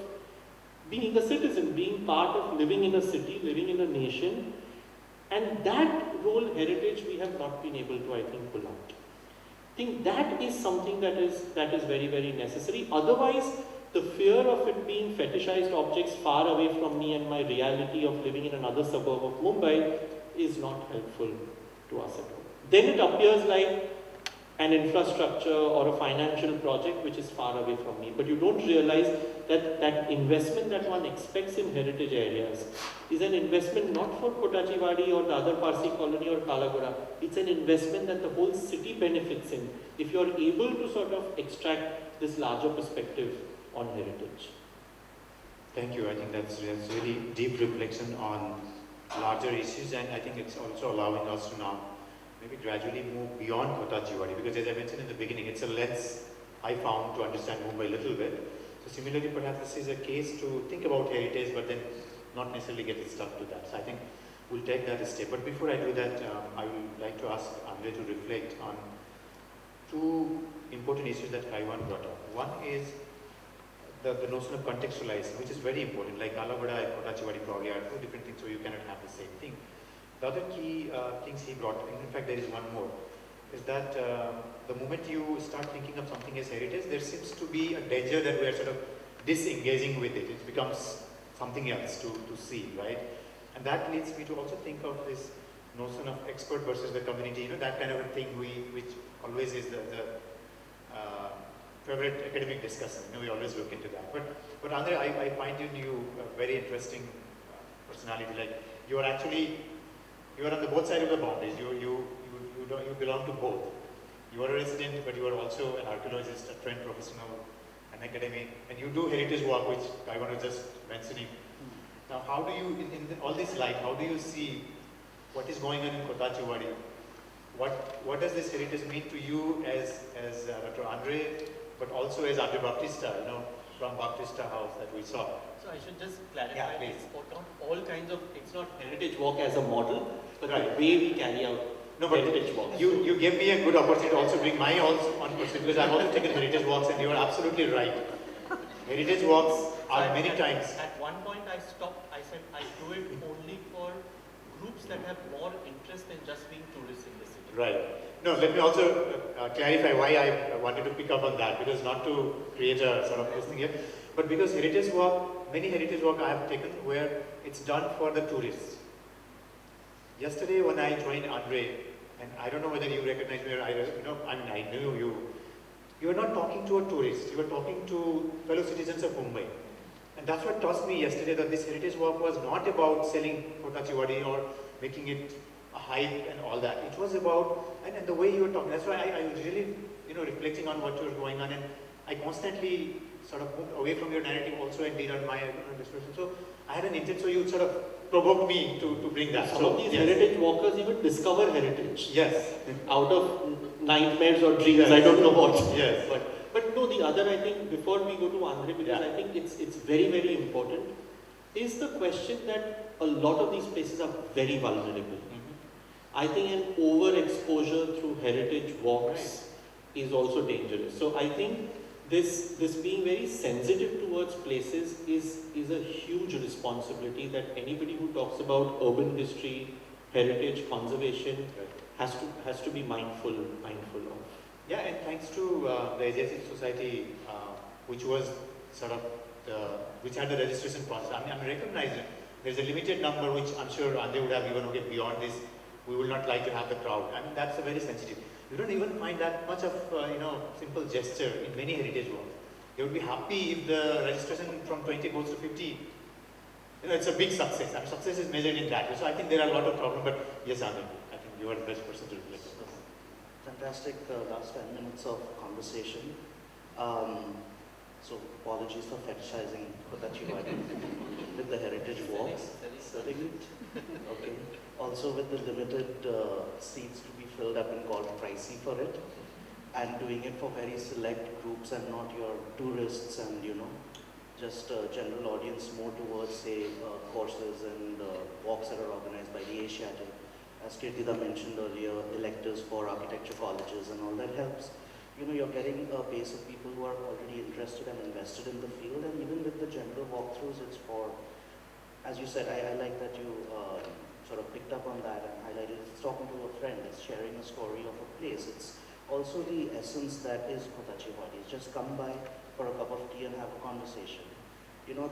[SPEAKER 6] being a citizen, being part of living in a city, living in a nation, and that role heritage we have not been able to, I think, pull out. I think that is something that is very, very necessary. Otherwise, the fear of it being fetishized objects far away from me and my reality of living in another suburb of Mumbai is not helpful to us at all. Then it appears like an infrastructure or a financial project which is far away from me. But you don't realize that that investment that one expects in heritage areas is an investment not for Kotachiwadi or the other Parsi colony or Kalagura. It's an investment that the whole city benefits in if you're able to sort of extract this larger perspective on heritage.
[SPEAKER 4] Thank you. I think that's really deep reflection on larger issues, and I think it's also allowing us to now maybe gradually move beyond Kotachiwadi, because as I mentioned in the beginning, it's a lens I found to understand Mumbai a little bit. So similarly, perhaps this is a case to think about heritage, but then not necessarily get stuck to that. So I think we'll take that a step. But before I do that, I would like to ask Andre to reflect on two important issues that Kaiwan brought up. One is the notion of contextualizing, which is very important. Like Kalagura and Kotachiwadi probably are two different things, so you cannot have the same thing. The other key things he brought, in fact there is one more, is that the moment you start thinking of something as heritage, there seems to be a danger that we are sort of disengaging with it. It becomes something else to see, right? And that leads me to also think of this notion of expert versus the community, you know, that kind of a thing which always is the favorite academic discussion. You know, we always look into that. But Andre, I find in you a very interesting personality. Like you are on the both sides of the boundaries. You belong to both. You are a resident, but you are also an archaeologist, a trained professional, an academic, and you do heritage work, which I was just mentioning. Now, how do you, in all this light, how do you see what is going on in Kotachiwadi? What does this heritage mean to you as Dr. Andre, but also as Andre Baptista, you know, from Baptista House that we saw?
[SPEAKER 6] So I should just clarify,
[SPEAKER 4] Yeah, please.
[SPEAKER 6] it's not all kinds of, it's not heritage walk as a model, but
[SPEAKER 4] Right.
[SPEAKER 6] the way we carry out heritage walks.
[SPEAKER 4] You gave me a good opportunity to also bring my own perspective, because I've also taken heritage walks, and you are absolutely right. Heritage walks are many times.
[SPEAKER 6] At one point I stopped, I said I do it only for groups that have more interest than just being tourists in the city.
[SPEAKER 4] Right. No, let me also clarify why I wanted to pick up on that, because not to create a sort of this thing here, but because heritage walk, many heritage walk I have taken where it's done for the tourists. Yesterday when I joined Andre, and I don't know whether you recognize me or I knew you. You are not talking to a tourist, you are talking to fellow citizens of Mumbai. And that's what touched me yesterday, that this heritage walk was not about selling Kotachiwadi or making it a hype and all that. It was about, and the way you were talking, that's why I was really, reflecting on what was going on, and I constantly sort of moved away from your narrative also and did on my discussion. So I had an intent, so you sort of provoked me to bring that.
[SPEAKER 6] Some of these heritage walkers even discover heritage.
[SPEAKER 4] Yes.
[SPEAKER 6] Out of nightmares or dreams,
[SPEAKER 4] Yes.
[SPEAKER 6] I don't know what.
[SPEAKER 4] Yes.
[SPEAKER 6] But no, the other, I think, before we go to Andre, because I think it's very, very important, is the question that a lot of these places are very vulnerable. I think an overexposure through heritage walks is also dangerous. So I think this being very sensitive towards places is a huge responsibility that anybody who talks about urban history, heritage, conservation has to be mindful of.
[SPEAKER 4] Yeah, and thanks to the Asiatic Society, which was sort of which had the registration process. I'm recognizing there's a limited number, which I'm sure Andre would have given. Okay, beyond this, we will not like to have the crowd. I mean, that's a very sensitive. You don't even find that much of simple gesture in many heritage walks. They would be happy if the registration from 20 goes to 50. It's a big success. I mean, success is measured in that. So I think there are a lot of problems. But yes, Andre, I think you are the best person to reflect on this.
[SPEAKER 3] Fantastic last 10 minutes of conversation. So apologies for fetishizing Kotachiwadi with the heritage walks. Okay. Also with the limited seats to be filled up and called pricey for it, and doing it for very select groups and not your tourists and just general audience, more towards say courses and walks that are organized by the Asiatic. As Kirtida mentioned earlier, electors for architecture colleges and all that helps. you're getting a base of people who are already interested and invested in the field, and even with the general walkthroughs, it's for, as you said, I like that you sort of picked up on that and highlighted, it's talking to a friend, it's sharing a story of a place. It's also the essence that is Kotachiwadi. It's just come by for a cup of tea and have a conversation.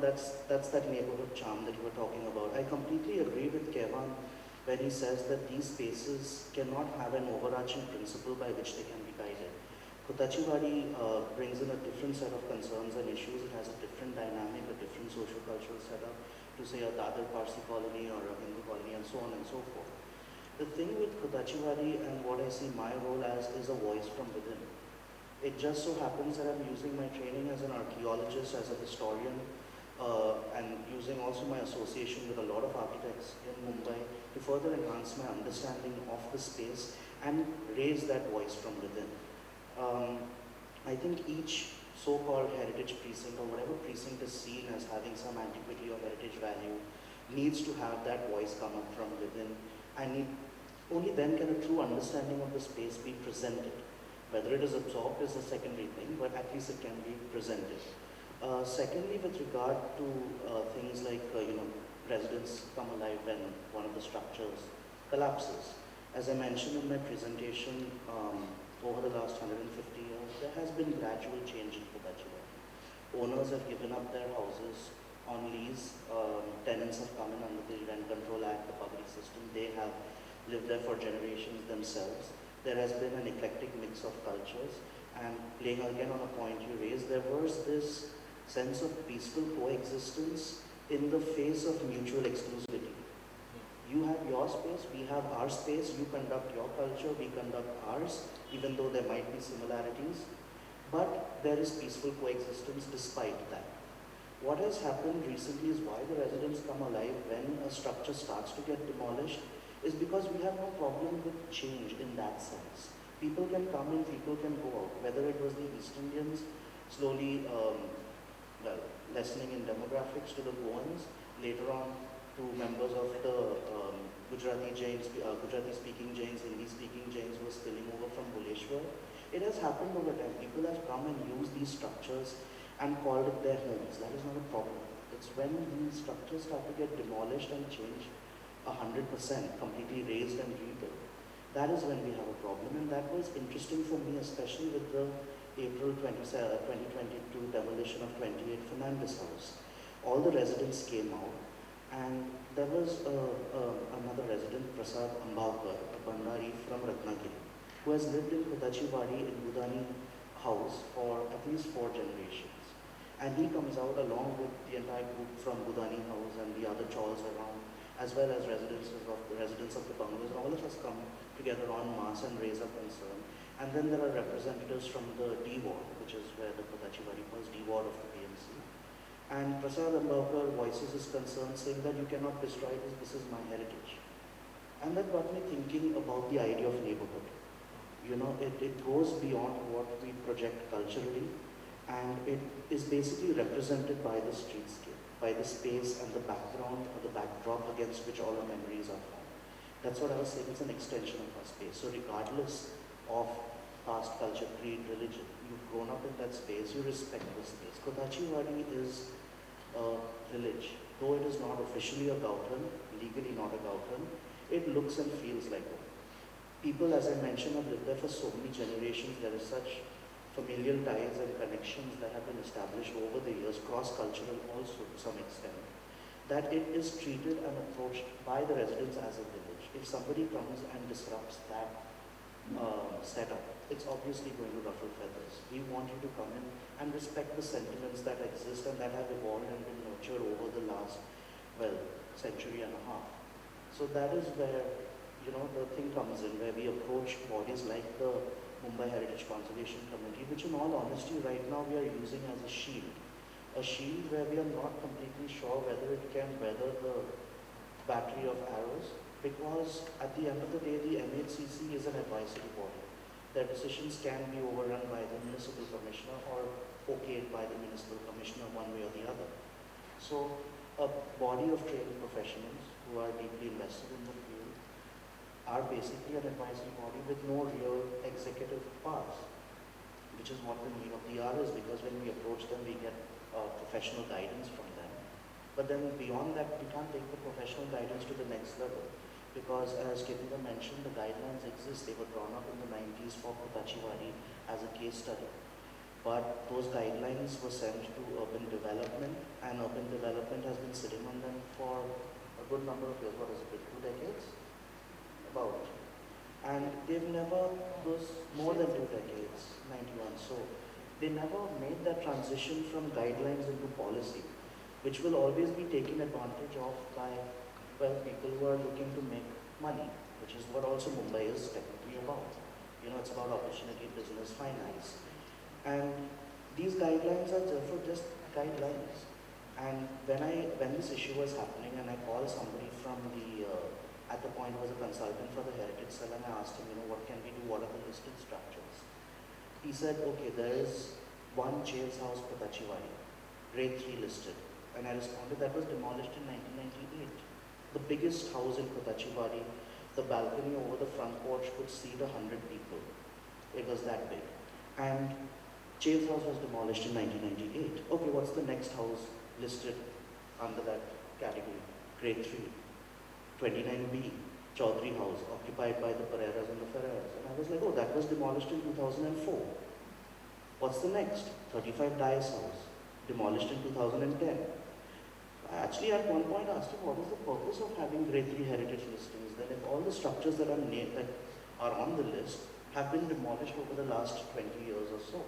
[SPEAKER 3] That's that neighborhood charm that you were talking about. I completely agree with Kaiwan when he says that these spaces cannot have an overarching principle by which they can be guided. Kotachiwadi brings in a different set of concerns and issues. It has a different dynamic, a different social-cultural setup to say a Dadar Parsi colony or a Hindu colony and so on and so forth. The thing with Kotachiwadi and what I see my role as is a voice from within. It just so happens that I'm using my training as an archaeologist, as a historian, and using also my association with a lot of architects in Mumbai to further enhance my understanding of the space and raise that voice from within. I think each so-called heritage precinct or whatever precinct is seen as having some antiquity or heritage value needs to have that voice come up from within, and only then can a true understanding of the space be presented. Whether it is absorbed is a secondary thing, but at least it can be presented. Secondly, with regard to things like, residents come alive when one of the structures collapses. As I mentioned in my presentation, over the last 150 years, there has been gradual change in Kotachiwadi. Owners have given up their houses on lease. Tenants have come in under the Rent Control Act, the public system. They have lived there for generations themselves. There has been an eclectic mix of cultures. And playing again on a point you raised, there was this sense of peaceful coexistence in the face of mutual exclusivity. You have your space, we have our space, you conduct your culture, we conduct ours, even though there might be similarities. But there is peaceful coexistence despite that. What has happened recently is why the residents come alive when a structure starts to get demolished is because we have no problem with change in that sense. People can come in, people can go out. Whether it was the East Indians slowly lessening in demographics to the Goans, later on to members of the Gujarati Jains, Gujarati-speaking Jains, Hindi-speaking Jains who were spilling over from Bhuleshwar. It has happened over time. People have come and used these structures and called it their homes. That is not a problem. It's when these structures start to get demolished and changed 100%, completely razed and rebuilt. That is when we have a problem, and that was interesting for me, especially with the April 2022 demolition of 28 Fernandez House. All the residents came out, and there was another resident, Prasad Ambavkar, a Bandari from Ratnagiri, who has lived in Kotachiwadi in Budani House for at least 4 generations. And he comes out along with the entire group from Budani House and the other chawls around, as well as residents of the bungalows, and all of us come together en masse and raise up concern. And then there are representatives from the D ward, which is where the Kotachiwadi was, D ward of the PMC. And Prasad Ambavkar voices his concern, saying that you cannot destroy this is my heritage. And that got me thinking about the idea of neighborhood. It goes beyond what we project culturally, and it is basically represented by the streetscape, by the space and the background or the backdrop against which all our memories are formed. That's what I was saying, it's an extension of our space. So regardless of past culture, creed, religion, you've grown up in that space, you respect the space. Kotachiwadi is a village. Though it is not officially a Gautran, legally not a Gautran, it looks and feels like one. People, as I mentioned, have lived there for so many generations. There is such familial ties and connections that have been established over the years, cross-cultural also to some extent, that it is treated and approached by the residents as a village. If somebody comes and disrupts that setup, it's obviously going to ruffle feathers. We want you to come in and respect the sentiments that exist and that have evolved and been nurtured over the last, century and a half. So that is where, the thing comes in, where we approach bodies like the Mumbai Heritage Conservation Committee, which in all honesty right now we are using as a shield where we are not completely sure whether it can weather the battery of arrows, because at the end of the day, the MHCC is an advisory body. Their decisions can be overrun by the municipal commissioner or okayed by the municipal commissioner one way or the other. So a body of trained professionals who are deeply invested in the field are basically an advisory body with no real executive powers. which is what the meaning of DR is, because when we approach them, we get professional guidance from them. But then beyond that, we can't take the professional guidance to the next level, because as Kirtida mentioned, the guidelines exist. They were drawn up in the 90s for Kotachiwadi as a case study. But those guidelines were sent to urban development, and urban development has been sitting on them for a good number of years. What is it, 2 decades? About. And they've never, those more than 2 decades, 91. So they never made that transition from guidelines into policy, which will always be taken advantage of by, well, people who are looking to make money, which is what also Mumbai is technically about. You know, it's about opportunity, business, finance. And these guidelines are therefore just guidelines. And when this issue was happening, and I called somebody from the, at the point was a consultant for the heritage cell, and I asked him, you know, what can we do? What are the listed structures? He said, okay, there is one Jail's House, Kotachiwadi, grade 3 listed. And I responded, that was demolished in 1998. The biggest house in Kotachiwadi, the balcony over the front porch could seat 100 people. It was that big. And Jail's House was demolished in 1998. Okay, what's the next house listed under that category? Grade 3. 29B, Chaudhry House, occupied by the Pereiras and the Ferreiras. And I was like, oh, that was demolished in 2004. What's the next? 35 Dias House, demolished in 2010. I actually at one point asked him, what is the purpose of having grade 3 heritage listings? Then if all the structures that are on the list have been demolished over the last 20 years or so.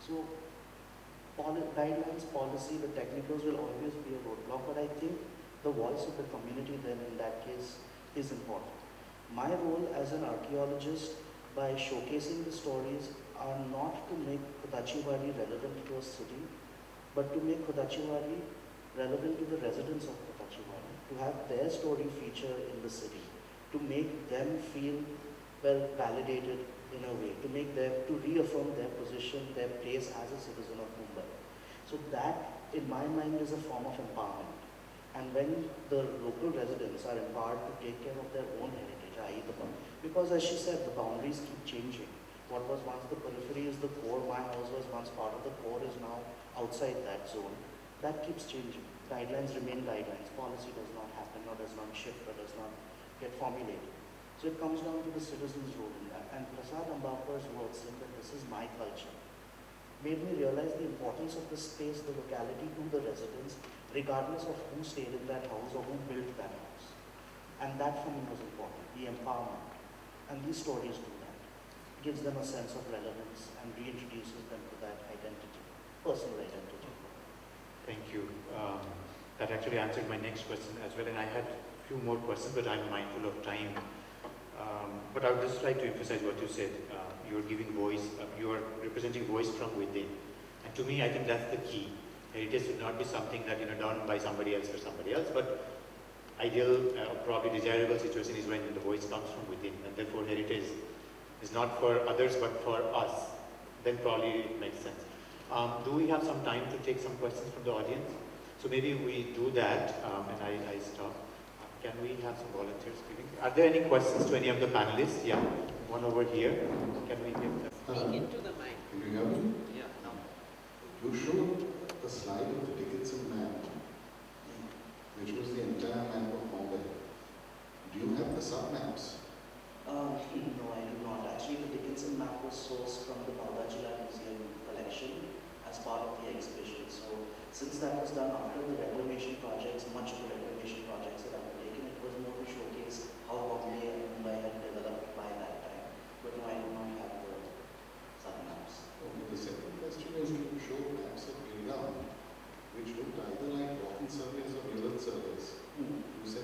[SPEAKER 3] So guidelines, policy, the technicals will always be a roadblock, but I think the voice of the community then in that case is important. My role as an archaeologist by showcasing the stories are not to make Kotachiwadi relevant to a city, but to make Kotachiwadi relevant to the residents of Kotachiwadi, to have their story feature in the city, to make them feel well validated in a way, to reaffirm their position, their place as a citizen of Mumbai. So that, in my mind, is a form of empowerment. And when the local residents are empowered to take care of their own heritage, i.e. because as she said, the boundaries keep changing. What was once the periphery is the core, my house was once part of the core, is now outside that zone. That keeps changing. Guidelines remain guidelines. Policy does not happen or does not shift or does not get formulated. So it comes down to the citizen's role in that. And Prasad Ambedkar's words saying that this is my culture made me realize the importance of the space, the locality to the residents, regardless of who stayed in that house or who built that house. And that for me was important, the empowerment. And these stories do that. It gives them a sense of relevance and reintroduces them to that identity, personal identity.
[SPEAKER 4] Thank you. That actually answered my next question as well, and I had a few more questions, but I'm mindful of time. But I would just like to emphasize what you said. You're giving voice, you are representing voice from within. And to me, I think that's the key. Heritage should not be something that, done by somebody else for somebody else, but ideal, probably desirable situation is when the voice comes from within, and therefore heritage is not for others, but for us. Then probably it makes sense. Do we have some time to take some questions from the audience? So maybe we do that, and I stop. Can we have some volunteers speaking? Are there any questions to any of the panelists? Yeah, one over here. Can we give them?
[SPEAKER 5] Speak into the mic.
[SPEAKER 7] Can you hear me?
[SPEAKER 1] Yeah, no.
[SPEAKER 7] You showed a slide of the Dickinson map, which was the entire map of Mumbai. Do you have the sub-maps?
[SPEAKER 3] No, I do not. Actually, the Dickinson map was sourced from the Baldachala Museum collection as part of the exhibition. So, since that was done after the reclamation projects, much of the reclamation projects that undertaken, it was more to showcase how Bombay and Mumbai had developed by that time. But no, I do not have the sub-maps.
[SPEAKER 7] Okay, the second question is to show maps of Kaiwan, which looked either like walking surveys or mural surveys. You said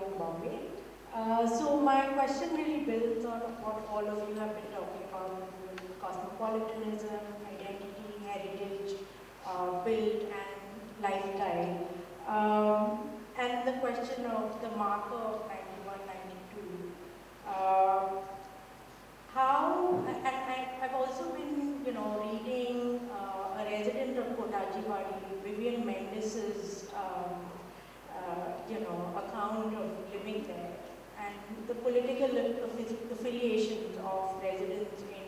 [SPEAKER 8] of Bombay. So my question really builds on what all of you have been talking about: cosmopolitanism, identity, heritage, built and lifestyle. And the question of the marker of 91, 92. I've also been, reading a resident of Kotajiwadi, Vivian Mendes's, account of living there and the political affiliations of residents in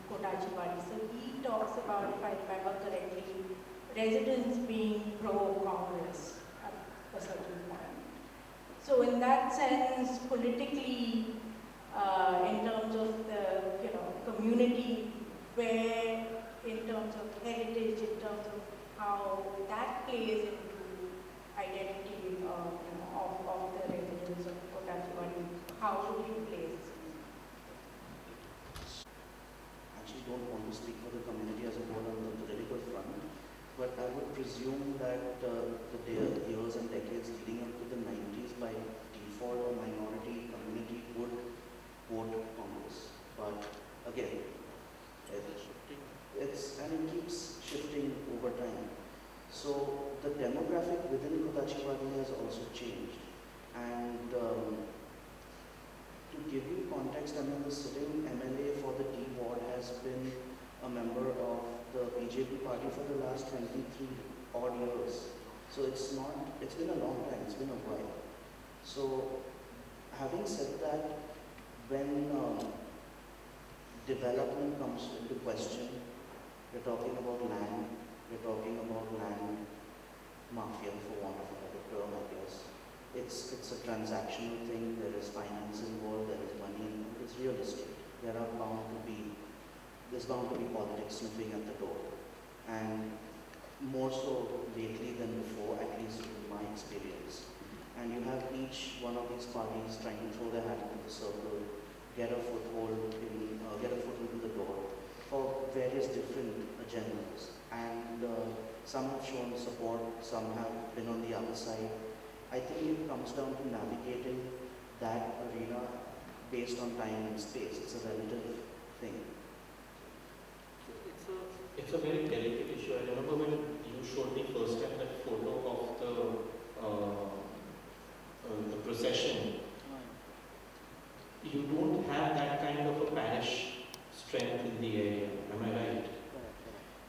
[SPEAKER 8] Kotajiwadi. So he talks about, if I remember correctly, residents being pro-Congress at a certain point. So in that sense, politically, in terms of the community, where in terms of heritage, in terms of how that plays into identity of the residents of Kotajiwadi, how would you place?
[SPEAKER 3] I actually don't want to speak for the community as a whole on the political front, but I would presume that the years and decades leading up to the 90s, by default, a minority community would vote Congress. But again, it keeps shifting over time. So the demographic within Kotajiwadi has also changed. And to give you context, the sitting MLA for the D ward has been a member of the BJP party for the last 23 odd years. So it's been a long time, it's been a while. So having said that, when development comes into question, we're talking about land mafia, for want of a better term, I guess. It's a transactional thing, there is finance involved, there is money involved, it's real estate. There's bound to be politics sniffing at the door. And more so lately than before, at least in my experience. And you have each one of these parties trying to throw their hat into the circle, get a foot into the door for various different agendas. And some have shown support, some have been on the other side. I think it comes down to navigating that arena based on time and space. It's a relative thing.
[SPEAKER 6] It's a very delicate issue. I remember when you showed me first time that photo of the procession. You don't have that kind of a parish strength in the area. Am I right?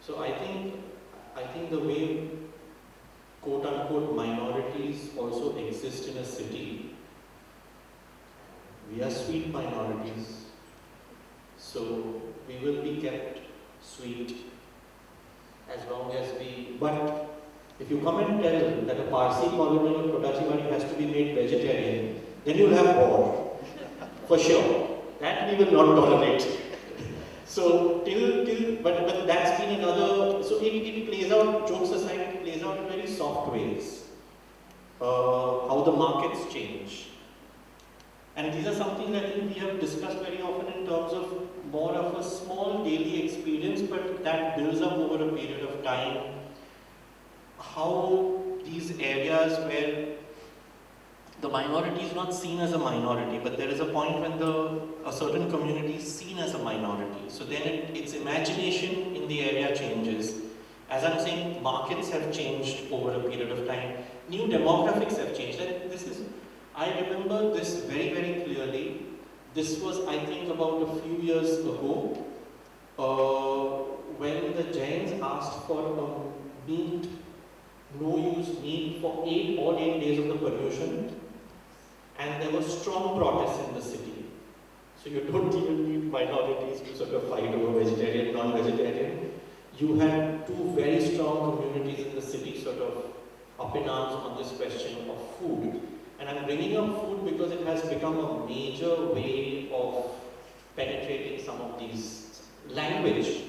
[SPEAKER 6] So I think the way quote unquote minorities also exist in a city, we are sweet minorities. So we will be kept sweet as long as but if you come and tell that a Parsi colony of Kotajiwadi has to be made vegetarian, then you'll have war. For sure. That we will not tolerate. So but that's been another, so it plays out, jokes aside, it plays out in very soft ways. How the markets change. And these are something that I think we have discussed very often in terms of more of a small daily experience, but that builds up over a period of time. How these areas where the minority is not seen as a minority, but there is a point when a certain community is seen as a minority. So then its imagination in the area changes. As I'm saying, markets have changed over a period of time. New demographics have changed. And I remember this very, very clearly. This was, I think, about a few years ago, when the Jains asked for a no-use meat for 8 days of the pollution, and there were strong protests in the city. So you don't even need minorities to sort of fight over vegetarian, non-vegetarian. You had two very strong communities in the city sort of up in arms on this question of food. And I'm bringing up food because it has become a major way of penetrating some of these. Language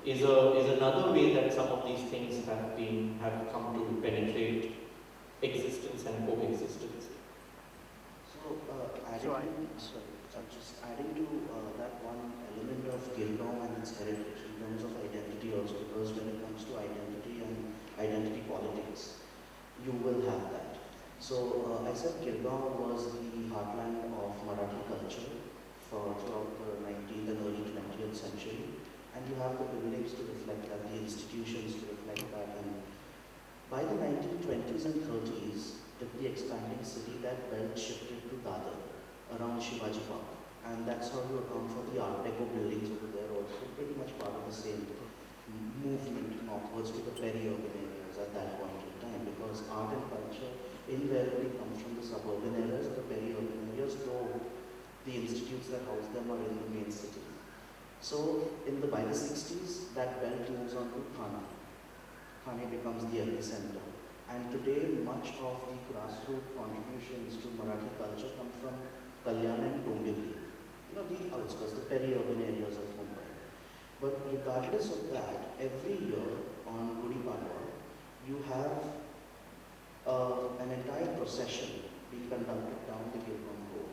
[SPEAKER 6] is another way that some of these things have come to penetrate existence and coexistence.
[SPEAKER 3] So, adding to that one element of Gilgaon and its heritage in terms of identity also, because when it comes to identity and identity politics, you will have that. So I said Kirtida was the have the buildings to reflect that, the institutions to reflect that. And by the 1920s and 30s, with the expanding city, that belt shifted to Dadar, around Shivaji Park. And that's how you account for the Art Deco buildings over there also, pretty much part of the same movement northwards to the peri-urban areas at that point in time, because art and culture invariably comes from the suburban areas or the peri-urban areas, though the institutes that house them are in the main city. So by the 60s, that belt moves on to Thane. Thane becomes the epicenter. And today, much of the grassroots contributions to Marathi culture come from Kalyan and Dongibli. The outskirts, the peri-urban areas of Mumbai. But regardless of that, every year on Gudi Padwa, you have an entire procession being conducted down the Kirtida road.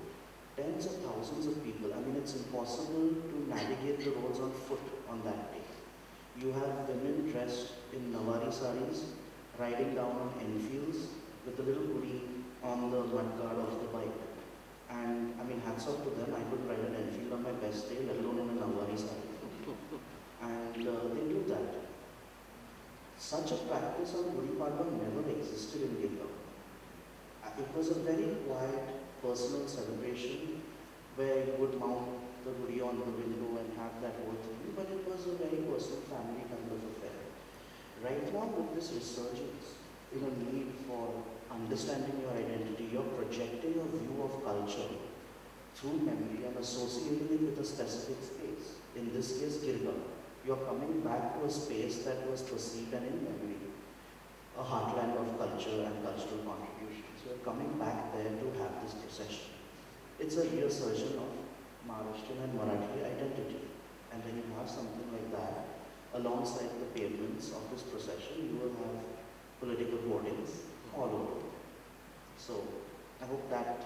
[SPEAKER 3] Tens of thousands of people. I mean, it's impossible to navigate the roads on foot on that day. You have women dressed in Nawari saris, riding down on Enfields with a little Gudi on the mudguard of the bike. And I mean, hats off to them. I could ride an Enfield on my best day, let alone in a Nawari sari. And they do that. Such a practice on Gudi Padwa never existed in Gilgam. It was a very quiet, personal celebration where you would mount the Gudi on the window and have that whole thing, but it was a very personal, family kind of affair. Right now, with this resurgence in a need for understanding your identity, you're projecting a view of culture through memory and associating it with a specific space. In this case, Gilgam. You're coming back to a space that was perceived and in memory, a heartland of culture and cultural contributions. You're coming back there to have this procession. It's a reassertion of Maharashtrian and Marathi identity. And when you have something like that, alongside the pavements of this procession, you will have political hoardings all over. So, I hope that.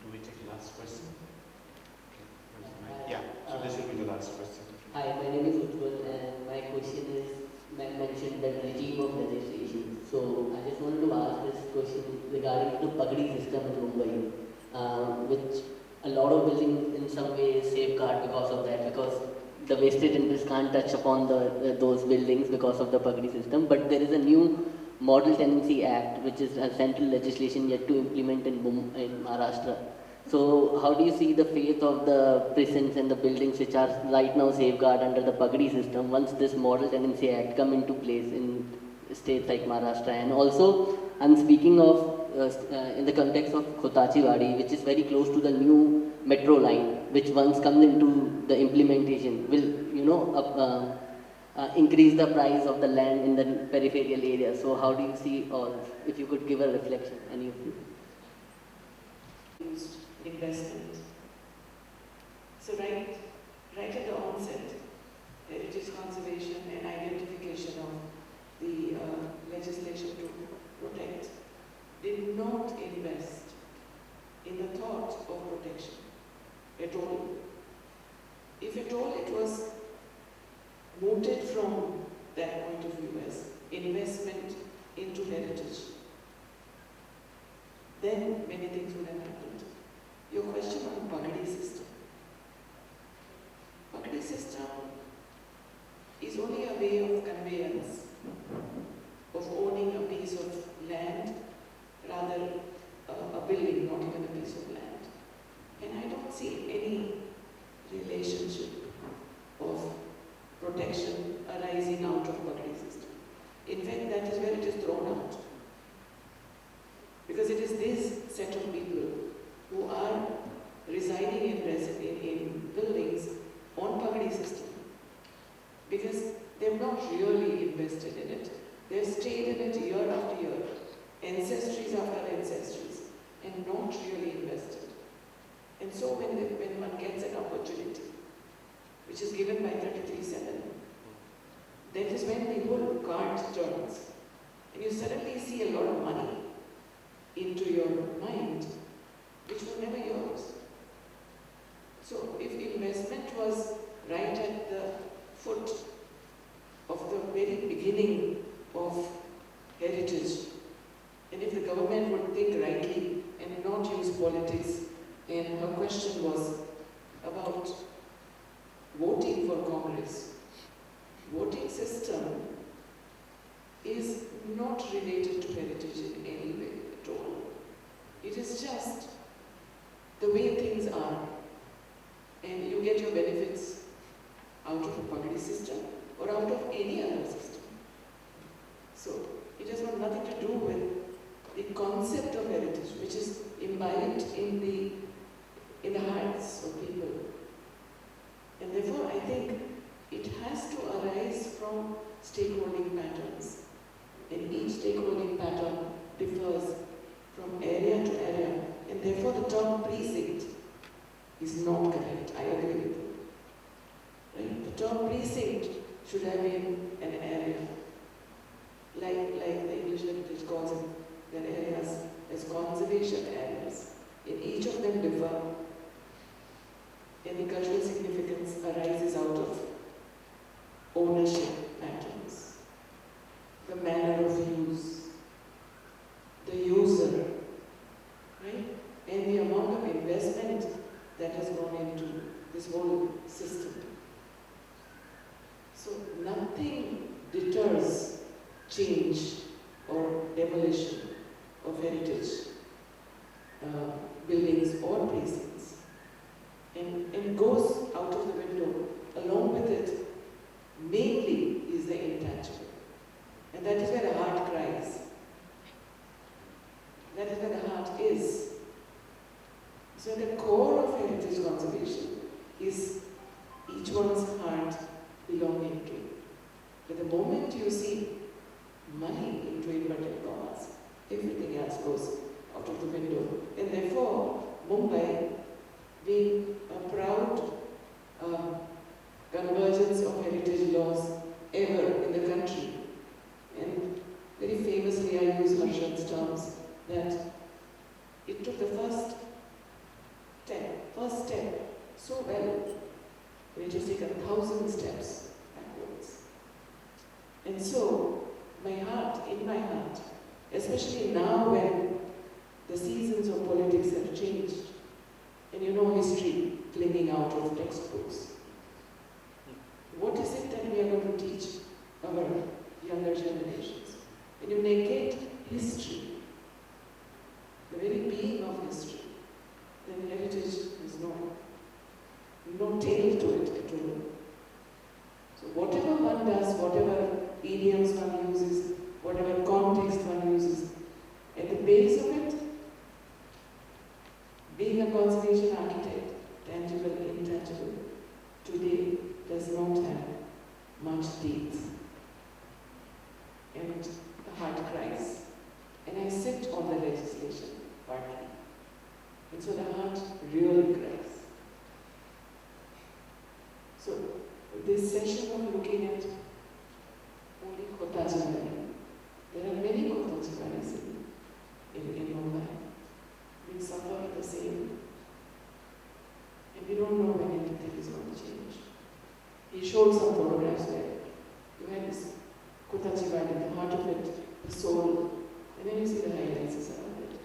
[SPEAKER 4] Do we take the last question? Yeah, so this will be the last question.
[SPEAKER 9] Hi, my name is Ujjwal and my question is mentioned that regime of legislation. So I just wanted to ask this question regarding the Pagdi system in Mumbai, which a lot of buildings in some way is safeguarded because of that, because the vested interests can't touch upon those buildings because of the Pagdi system. But there is a new Model Tenancy Act, which is a central legislation yet to implement in Maharashtra. So how do you see the fate of the precincts and the buildings which are right now safeguarded under the Pagdi system once this Model Tenancy Act come into place in states like Maharashtra? And also, I'm speaking of in the context of Kotachiwadi, which is very close to the new metro line, which once comes into the implementation will, increase the price of the land in the peripheral area. So how do you see, or if you could give a reflection, any of you?
[SPEAKER 5] Investment. So right at the onset, heritage conservation and identification of the legislation to protect did not invest in the thought of protection at all. If at all, it was mooted from that point of view as investment into heritage. Then many things would have happened. Your question on the Pagdi system. Pagdi system is only a way of conveyance, of owning a piece of land, rather a building, not even a piece of land. And I don't see any relationship of protection arising out of Pagdi system. In fact, that is where it is thrown out. Because it is this set of people who are residing in buildings on Pagdi system, because they've not really invested in it. They've stayed in it year after year, ancestries after ancestries, and not really invested. And so when one gets an opportunity, which is given by 33(7), that is when the whole card turns, and you suddenly see a lot of money into your mind, which were never yours. So if investment was right at the foot of the very beginning of heritage, and if the government would think rightly and not use politics, and her question was about voting boundaries. Voting system is not related to heritage in any way at all. It is just the way things are. And you get your benefits out of a pagadi system or out of any other system. So it has got nothing to do with the concept of heritage, which is imbibed in the hearts of people. And therefore, I think it has to arise from stakeholding patterns. And each stakeholding pattern differs from area to area. And therefore, the term precinct is not correct. I agree with you. Right? The term precinct should have been an area. Like the English heritage calls it, their areas as conservation areas. And each of them differ. And the cultural significance arises out of ownership patterns, the manner of use, the user, right? And the amount of investment that has gone into this whole system. So nothing deters change or demolition of heritage buildings or precincts, and goes out of the window. Along with it, mainly is the intangible. And that is where the heart cries. That is where the heart is. So the core of heritage conservation is each one's heart belonging to. But the moment you see money into inverted commas, everything else goes out of the window. And therefore, Mumbai, being a proud convergence of heritage laws ever in the country, and very famously I use Harshan's terms, that it took the first step so well, and it has taken 1,000 steps backwards. And so, in my heart, especially now when the seasons of politics have changed, and you know history flinging out of textbooks, what is it that we are going to teach our younger generations? When you negate history, the very being of history, then heritage has no tail to it at all. So whatever one does, whatever idioms one uses, whatever context one uses, at the base of it, being a conservation architect, tangible, intangible, today does not have much teeth. And the heart cries. And I sit on the legislation partly. And so the heart really cries. So this session of looking at only Kotachivari, there are many Kotachivaris in Mumbai. We suffer the same. And we don't know when anything is going to change. He showed some photographs where you had this Kotachivari, the heart of it, the soul, and then you see the highlights around it.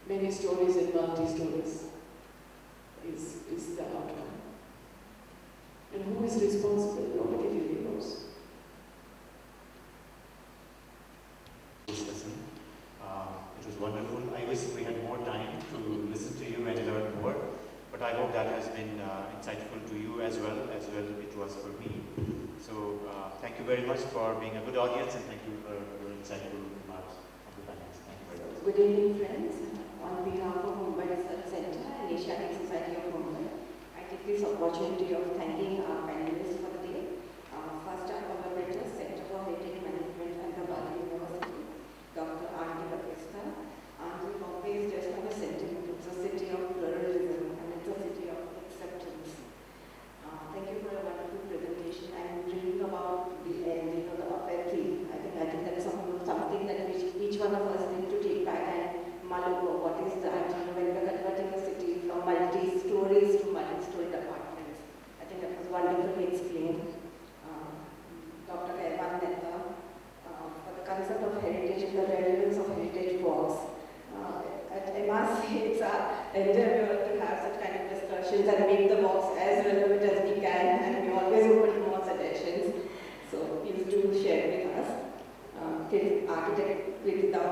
[SPEAKER 5] Many stories and multi-stories is the outcome. And who is responsible? Nobody really knows.
[SPEAKER 4] Discussion. It was wonderful. I wish we had more time to listen to you and learn more, but I hope that has been insightful to you as well it was for me. So thank you very much for being a good audience, and thank you for your insightful remarks on the panelists. Thank you very much.
[SPEAKER 10] Good evening, friends. On behalf of Mumbai Research Center and Asiatic Society of Mumbai, I take this opportunity of thanking our panelists for the day. First, our collaborators, Center for Heritage Management and the Bali University, Dr. R.D. Batista. Mumbai is just not a sentiment, it's a city of pluralism and it's a city of acceptance. Thank you for a wonderful presentation. I'm dreaming about the end, the apathy. I think that is something that each one of us need to take back and mull over. What is that? When we're converting a city from multi-stories to multi-storied apartments, I think that must say it's our endeavor to have such kind of discussions and make the box as relevant as we can, and we always open to more suggestions. So please do share with us. Architect Kirtida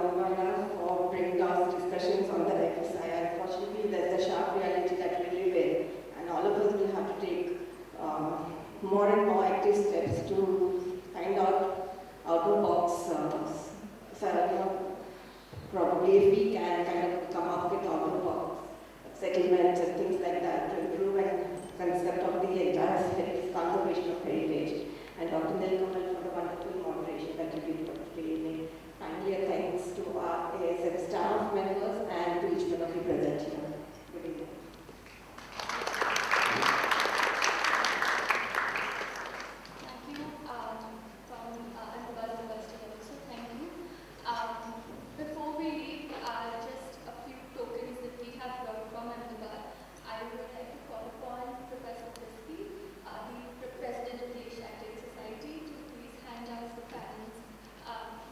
[SPEAKER 10] for bringing us discussions on the left side. Unfortunately, there's the sharp reality that we live in, and all of us will have to take more and more active steps to find out out-of-box, probably if we can kind of come up with out-of-box settlements and things like that to improve the concept of the entire conservation of heritage. And Dr. NeelKamal for the wonderful moderation that you did for the evening. Finally, a thanks to our ASM staff members and to each one of you present here. Good evening.
[SPEAKER 2] Thank you. From Ahmedabad University also, thank you. Before we leave, just a few tokens that we have brought from Ahmedabad. I would like to call upon Professor Crispy, the President of the Asiatic Society, to please hand out the panels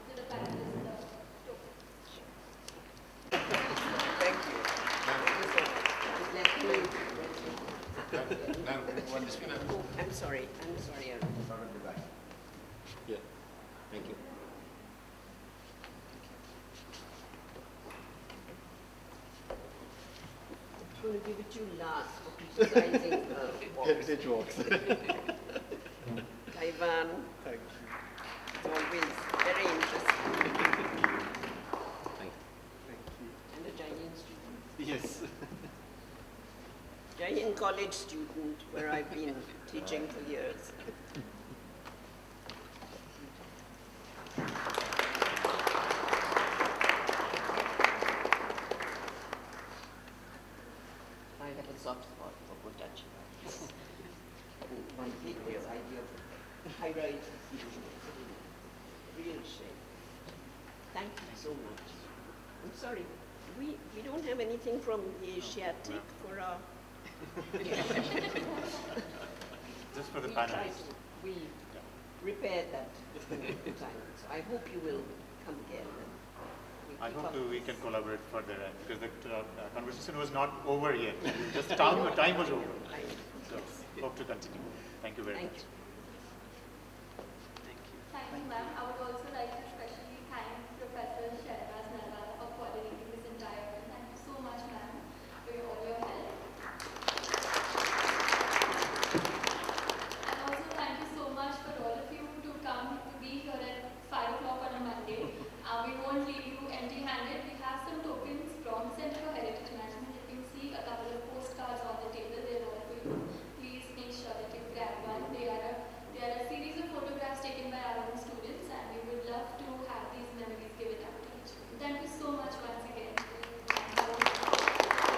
[SPEAKER 2] to the panelists.
[SPEAKER 11] Thank you. I'm sorry.
[SPEAKER 6] Yeah, thank you.
[SPEAKER 11] I'm going to give it to you last for criticizing
[SPEAKER 6] Heritage walks.
[SPEAKER 11] Kaiwan.
[SPEAKER 6] Thank
[SPEAKER 11] It's always very interesting.
[SPEAKER 6] you.
[SPEAKER 11] And a Jain student.
[SPEAKER 6] Yes.
[SPEAKER 11] Jain college student where I've been teaching for years. I have a soft spot for Kotachi. My hate this idea of high-rise real shame. Thank you so much. I'm sorry, we don't have anything from the Asiatic for our...
[SPEAKER 4] Just for the
[SPEAKER 11] We try
[SPEAKER 4] panelists.
[SPEAKER 11] to- We repaired that time. So I hope you will come again.
[SPEAKER 4] I hope we can collaborate further because the conversation was not over yet. Just time was over. So hope to continue. Thank you very much.
[SPEAKER 2] Thank you, ma'am. I would also like to